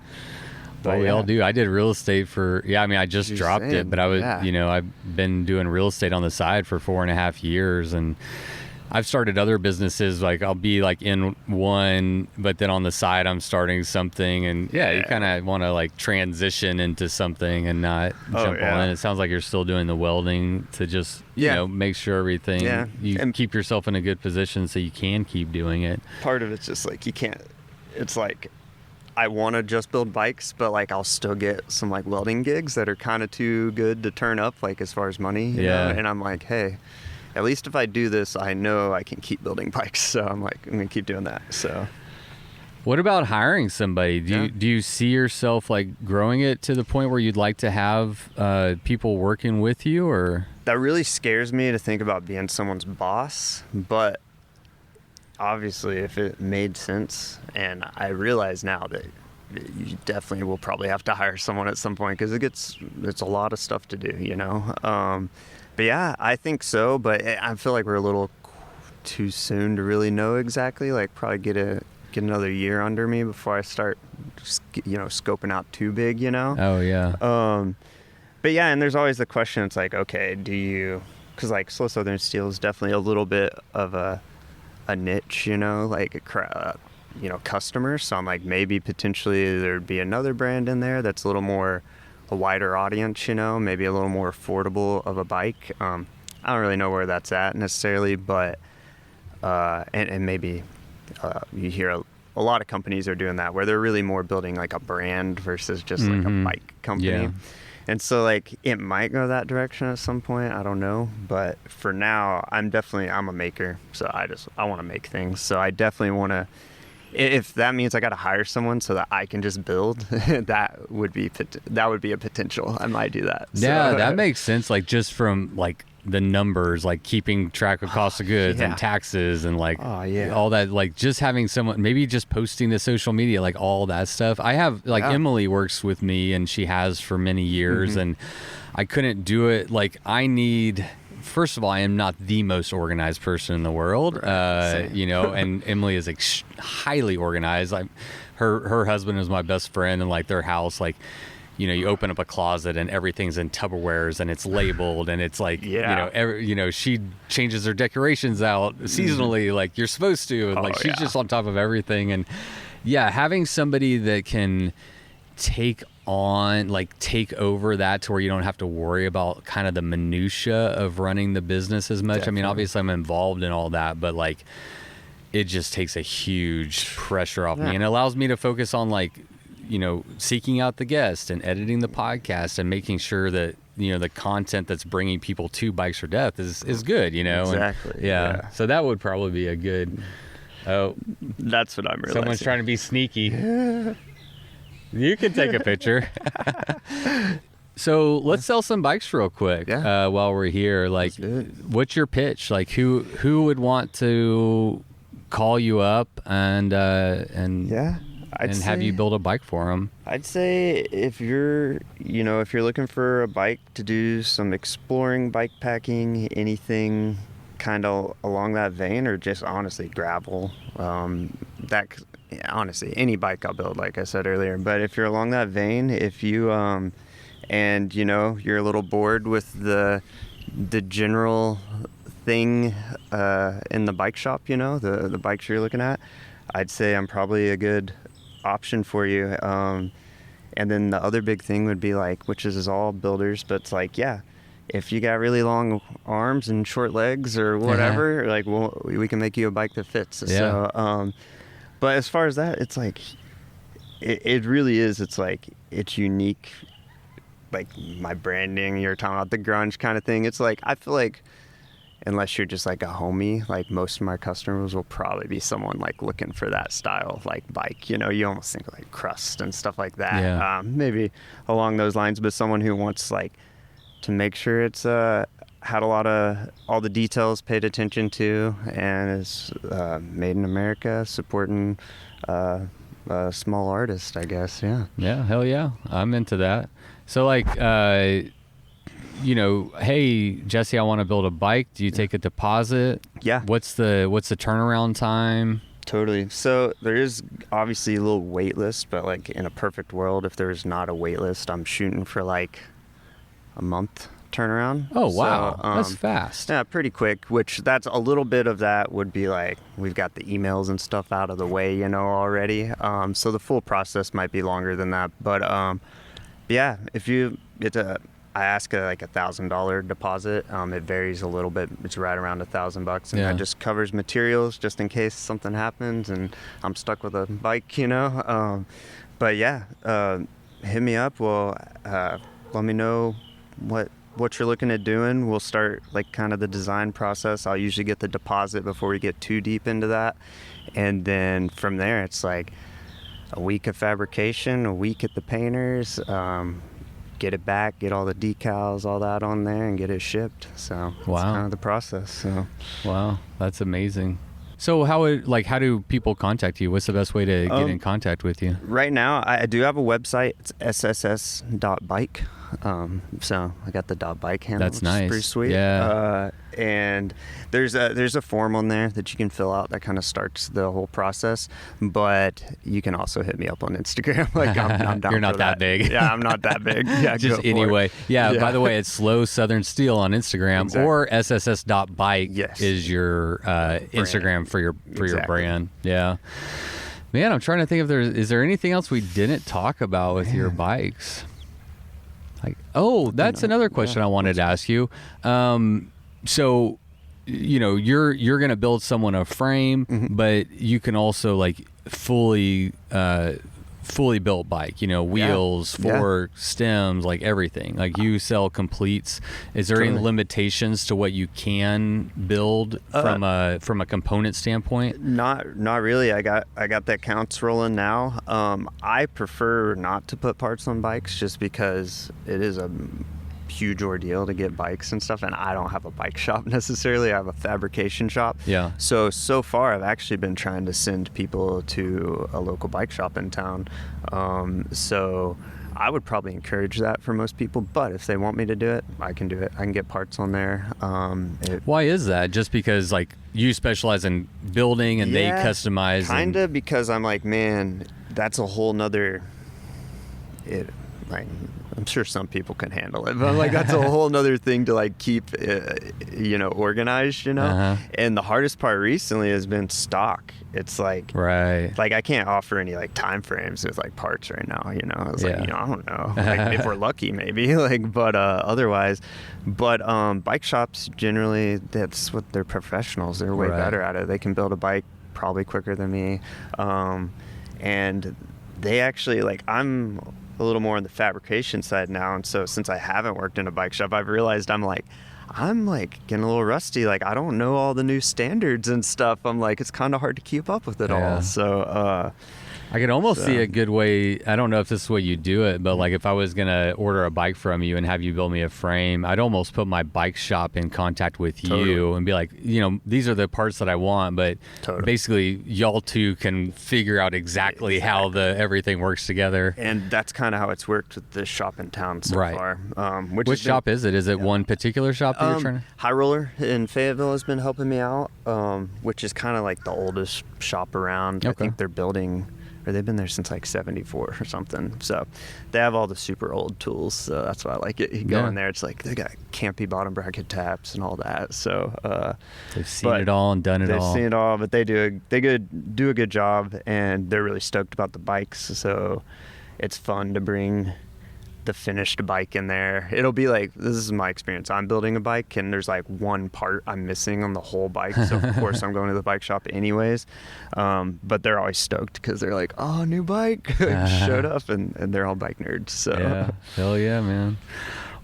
But we all do. I did real estate for, I just dropped it, but I was, I've been doing real estate on the side for 4.5 years, and I've started other businesses. Like I'll be like in one, but then on the side I'm starting something, and you kind of want to like transition into something and not jump all in. It sounds like you're still doing the welding to just, you know, make sure everything, you keep yourself in a good position so you can keep doing it. Part of it's just like, you can't, it's like, I want to just build bikes, but like I'll still get some like welding gigs that are kind of too good to turn up, like as far as money, you know? And I'm like, hey, at least if I do this, I know I can keep building bikes. So I'm like, I'm going to keep doing that. So what about hiring somebody? Do you see yourself like growing it to the point where you'd like to have people working with you? Or that really scares me to think about being someone's boss, but obviously if it made sense, and I realize now that you definitely will probably have to hire someone at some point, because it's a lot of stuff to do, you know? But yeah, I think so, but I feel like we're a little too soon to really know exactly. Like probably get another year under me before I start, scoping out too big, you know? Oh yeah. But yeah, and there's always the question. It's like, okay, because like Slow Southern Steel is definitely a little bit of a niche, you know, like a customer. So I'm like, maybe potentially there'd be another brand in there that's a little more a wider audience, you know, maybe a little more affordable of a bike. I don't really know where that's at necessarily, but and maybe you hear a lot of companies are doing that, where they're really more building like a brand versus just like a bike company. Yeah. And so like it might go that direction at some point, I don't know, but for now I'm a maker, so I want to make things. So I definitely want to, if that means I got to hire someone so that I can just build, that would be a potential. I might do that. Yeah, so that makes sense. Like just from like the numbers, like keeping track of cost of goods and taxes and like all that, like just having someone, maybe just posting to social media, like all that stuff. I have like Emily works with me, and she has for many years, and I couldn't do it. Like first of all, I am not the most organized person in the world, and Emily is highly organized. Her husband is my best friend, and like their house, like, you open up a closet and everything's in Tupperwares and it's labeled, and it's like, she changes her decorations out seasonally, like you're supposed to. And she's just on top of everything. And having somebody that can take over that to where you don't have to worry about kind of the minutia of running the business as much. Definitely. I mean, obviously I'm involved in all that, but like it just takes a huge pressure off me, and it allows me to focus on like, seeking out the guest and editing the podcast and making sure that, the content that's bringing people to Bikes for Death is good, Exactly. And, so that would probably be a good, that's what I'm realizing. Someone's trying to be sneaky. You can take a picture. So let's sell some bikes real quick while we're here. Like, what's your pitch? Like, who would want to call you up and have you build a bike for them? I'd say if you're looking for a bike to do some exploring, bike packing, anything kind of along that vein, or just honestly gravel, honestly, any bike I'll build, like I said earlier. But if you're along that vein, if you and you're a little bored with the general thing in the bike shop, the bikes you're looking at, I'd say I'm probably a good option for you. And then the other big thing would be like, which is all builders, but it's like, if you got really long arms and short legs or whatever, like, we can make you a bike that fits. So but as far as that, it's like it really is, it's like, it's unique. Like my branding, you're talking about the grunge kind of thing, it's like, I feel like unless you're just like a homie, like most of my customers will probably be someone like looking for that style, like bike, you almost think like Crust and stuff like that. Maybe along those lines, but someone who wants like to make sure it's had a lot of all the details paid attention to, and it's made in America, supporting a small artist, I guess. Yeah. Yeah, hell yeah, I'm into that. So like, you know, hey Jesse, I want to build a bike. Do you take a deposit? Yeah. What's the turnaround time? Totally. So there is obviously a little wait list, but like in a perfect world, if there's not a wait list, I'm shooting for like a month turnaround. Oh wow, So, that's fast. Yeah, pretty quick, which that's a little bit of that would be like we've got the emails and stuff out of the way, you know, already. So the full process might be longer than that. But yeah, if you get to, I ask like $1,000 deposit. It varies a little bit. It's right around $1,000, and Yeah. that just covers materials just in case something happens and I'm stuck with a bike, you know. But yeah, hit me up. Well, let me know what you're looking at doing. We'll start like kind of the design process. I'll usually get the deposit before we get too deep into that, and then from there it's like a week of fabrication, a week at the painters, get it back, get all the decals, all that on there, and get it shipped. So Wow. that's kind of the process. So Wow, that's amazing. So how do people contact you? What's the best way to get in contact with you? right now I do have a website. It's sss.bike. So I got the .bike handle. That's which is nice. pretty sweet. Yeah. And there's a form on there that you can fill out that kind of starts the whole process. But you can also hit me up on Instagram. Like I'm down You're not for that big. Yeah, I'm not that big. Yeah, Just go for anyway. it. Yeah, by the way, it's Slow Southern Steel on Instagram, Exactly. or sss.bike Yes. is your Instagram for your Exactly. brand. Yeah. Man, I'm trying to think if is there anything else we didn't talk about with your bikes? Like, that's another question I wanted to ask you. So, you know, you're going to build someone a frame, but you can also like fully built bike, you know, wheels, fork, stems, like everything. Like you sell completes. Is there any limitations to what you can build from a component standpoint? Not really. I got that counts rolling now. I prefer not to put parts on bikes just because it is a huge ordeal to get bikes and stuff, and I don't have a bike shop necessarily. I have a fabrication shop. Yeah. So far I've actually been trying to send people to a local bike shop in town. So I would probably encourage that for most people, but if they want me to do it, I can do it. I can get parts on there. Why is that? Just because like you specialize in building and they customize? Kinda, because I'm like, man, that's a whole nother like, I'm sure some people can handle it, but like that's a whole nother thing to like keep, organized, you know. Uh-huh. And the hardest part recently has been stock. It's like, Right. like I can't offer any like time frames with like parts right now, you know. It's like, Yeah. I don't know, like if we're lucky maybe, like, but otherwise, but bike shops generally, that's what they're professionals. They're way Right. better at it. They can build a bike probably quicker than me, and they actually, like, I'm a little more on the fabrication side now, and so since I haven't worked in a bike shop, I've realized I'm getting a little rusty. Like, I don't know all the new standards and stuff. I'm like, it's kind of hard to keep up with it Yeah. all. So I could almost see a good way. I don't know if this is the way you do it, but like if I was going to order a bike from you and have you build me a frame, I'd almost put my bike shop in contact with you and be like, you know, these are the parts that I want, but basically y'all two can figure out exactly how everything works together. and that's kind of how it's worked with this shop in town so Right. far. Which shop is it? Is it one particular shop that you're trying to? High Roller in Fayetteville has been helping me out, which is kind of like the oldest shop around. I Okay. think they're building, or they've been there since like 74 or something. So they have all the super old tools. So that's why I like it. You go in there, it's like they got campy bottom bracket taps and all that. So They've seen it all and done it all. They've seen it all, but they do a good job, and they're really stoked about the bikes. So it's fun to bring the finished bike in there. It'll be like, this is my experience. I'm building a bike and there's like one part I'm missing on the whole bike. So of course I'm going to the bike shop anyways. But they're always stoked because they're like, oh, new bike showed up, and they're all bike nerds. So Yeah, hell yeah, man.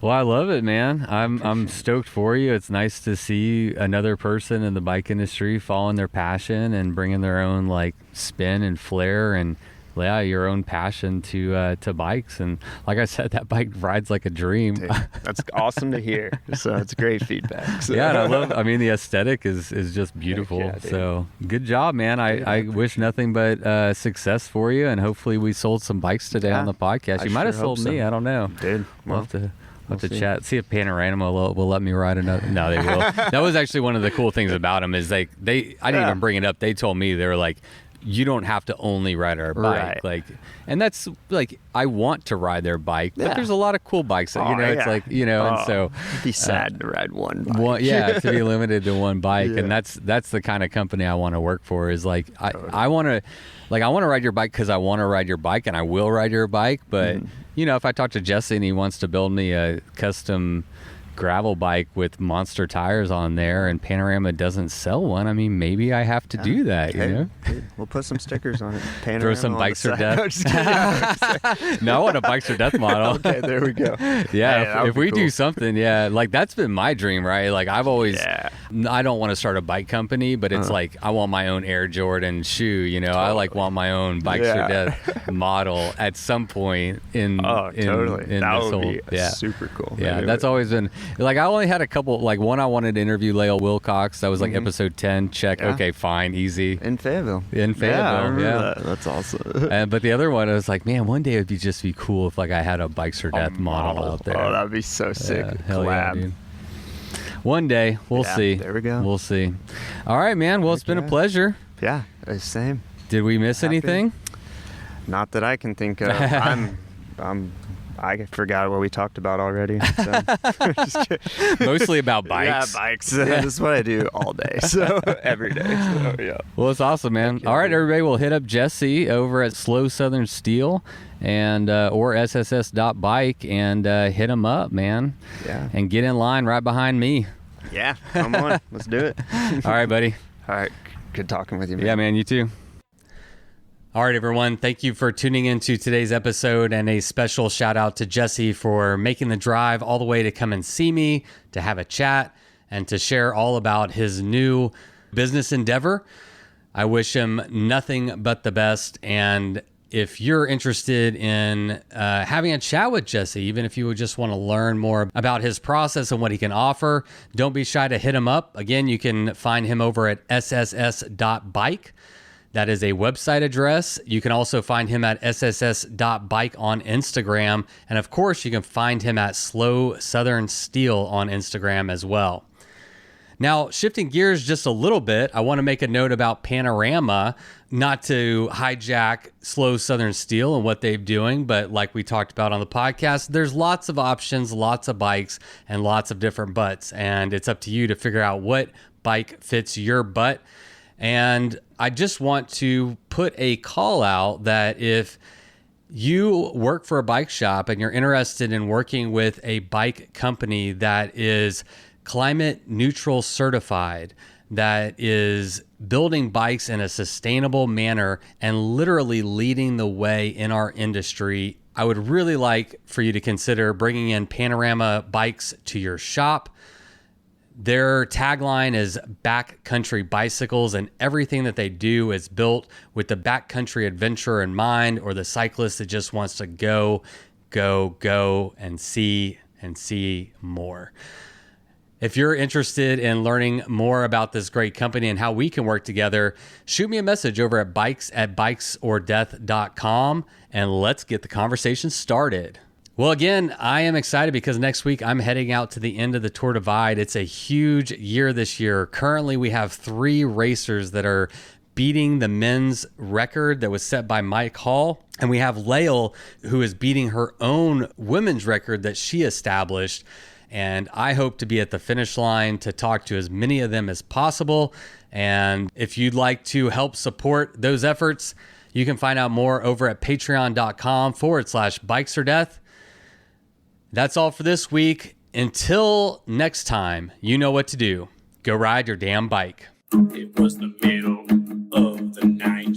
Well, I love it, man. I'm stoked for you. It's nice to see another person in the bike industry following their passion and bringing their own like spin and flair and your own passion to bikes. And like I said, that bike rides like a dream. Dude, that's awesome to hear. So it's great feedback. So. Yeah, and I mean, the aesthetic is just beautiful. Yeah, so good job, man. I wish nothing but success for you, and hopefully we sold some bikes today on the podcast. You might have sold me. I don't know. Dude, We'll have to chat, see if Panorama will let me ride another. No, they will. That was actually one of the cool things about them is I didn't even bring it up. They told me, they were like, you don't have to only ride our bike. Like, and that's like, I want to ride their bike, but there's a lot of cool bikes that, it's like, and so it'd be sad to ride one bike. To be limited to one bike. And that's the kind of company I want to work for, is like, I want to ride your bike because I want to ride your bike, and I will ride your bike. But, if I talk to Jesse and he wants to build me a custom gravel bike with monster tires on there, and Panorama doesn't sell one, I mean, maybe I have to do that. Dude, we'll put some stickers on it. Panorama. Throw some Bikes or Death. No, I want a Bikes or Death model. Okay, there we go. Yeah, if we do something, like that's been my dream, right? Like I've always, I don't want to start a bike company, but it's like I want my own Air Jordan shoe. Totally. I like want my own Bikes or Death model at some point in. Totally. In that this would be super cool. Yeah, that's always been. Like I only had a couple, like one I wanted to interview Lael Wilcox. That was like episode 10. Check. Yeah. Okay, fine. Easy. In Fayetteville. Yeah. That's awesome. But the other one, I was like, man, one day it'd just be cool if like I had a Bikes or Death model out there. Oh, that'd be so sick. Hell yeah, dude. One day, we'll see. There we go. We'll see. All right, man. Well, it's been a pleasure. Yeah, same. Did we miss anything? Not that I can think of. I forgot what we talked about already. So. Mostly about bikes. Yeah, bikes. That's what I do all day. So every day. So, yeah. Well, it's awesome, man. All right, everybody, we'll hit up Jesse over at Slow Southern Steel and or sss.bike and hit him up, man. Yeah. And get in line right behind me. Yeah, come on. Let's do it. All right, buddy. All right. Good talking with you, man. Yeah, man. You too. All right, everyone. Thank you for tuning into today's episode, and a special shout out to Jesse for making the drive all the way to come and see me, to have a chat, and to share all about his new business endeavor. I wish him nothing but the best. And if you're interested in having a chat with Jesse, even if you would just want to learn more about his process and what he can offer, don't be shy to hit him up. Again, you can find him over at sss.bike. That is a website address. You can also find him at sss.bike on Instagram. And of course, you can find him at Slow Southern Steel on Instagram as well. Now, shifting gears just a little bit, I want to make a note about Panorama, not to hijack Slow Southern Steel and what they're doing, but like we talked about on the podcast, there's lots of options, lots of bikes, and lots of different butts. And it's up to you to figure out what bike fits your butt. And I just want to put a call out that if you work for a bike shop and you're interested in working with a bike company that is climate neutral certified, that is building bikes in a sustainable manner and literally leading the way in our industry, I would really like for you to consider bringing in Panorama Bikes to your shop. Their tagline is backcountry bicycles, and everything that they do is built with the backcountry adventurer in mind, or the cyclist that just wants to go and see more. If you're interested in learning more about this great company and how we can work together, shoot me a message over at bikes@bikesordeath.com, and let's get the conversation started. Well, again, I am excited because next week I'm heading out to the end of the Tour Divide. It's a huge year this year. Currently, we have 3 racers that are beating the men's record that was set by Mike Hall. And we have Lael, who is beating her own women's record that she established. And I hope to be at the finish line to talk to as many of them as possible. And if you'd like to help support those efforts, you can find out more over at patreon.com/bikesordeath. That's all for this week. Until next time, you know what to do. Go ride your damn bike. It was the middle of the night.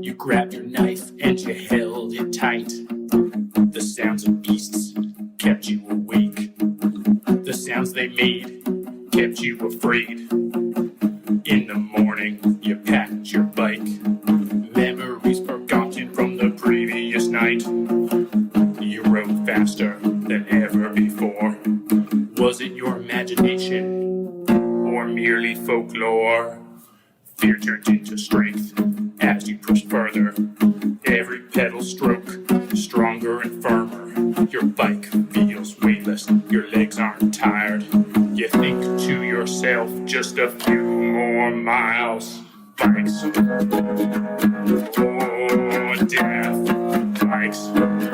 You grabbed your knife and you held it tight. The sounds of beasts kept you awake. The sounds they made kept you afraid. In the morning, you packed your bike. Memories forgotten from faster than ever before. Was it your imagination or merely folklore? Fear turned into strength as you pushed further. Every pedal stroke stronger and firmer. Your bike feels weightless, your legs aren't tired. You think to yourself, just a few more miles. Bikes or death. Bikes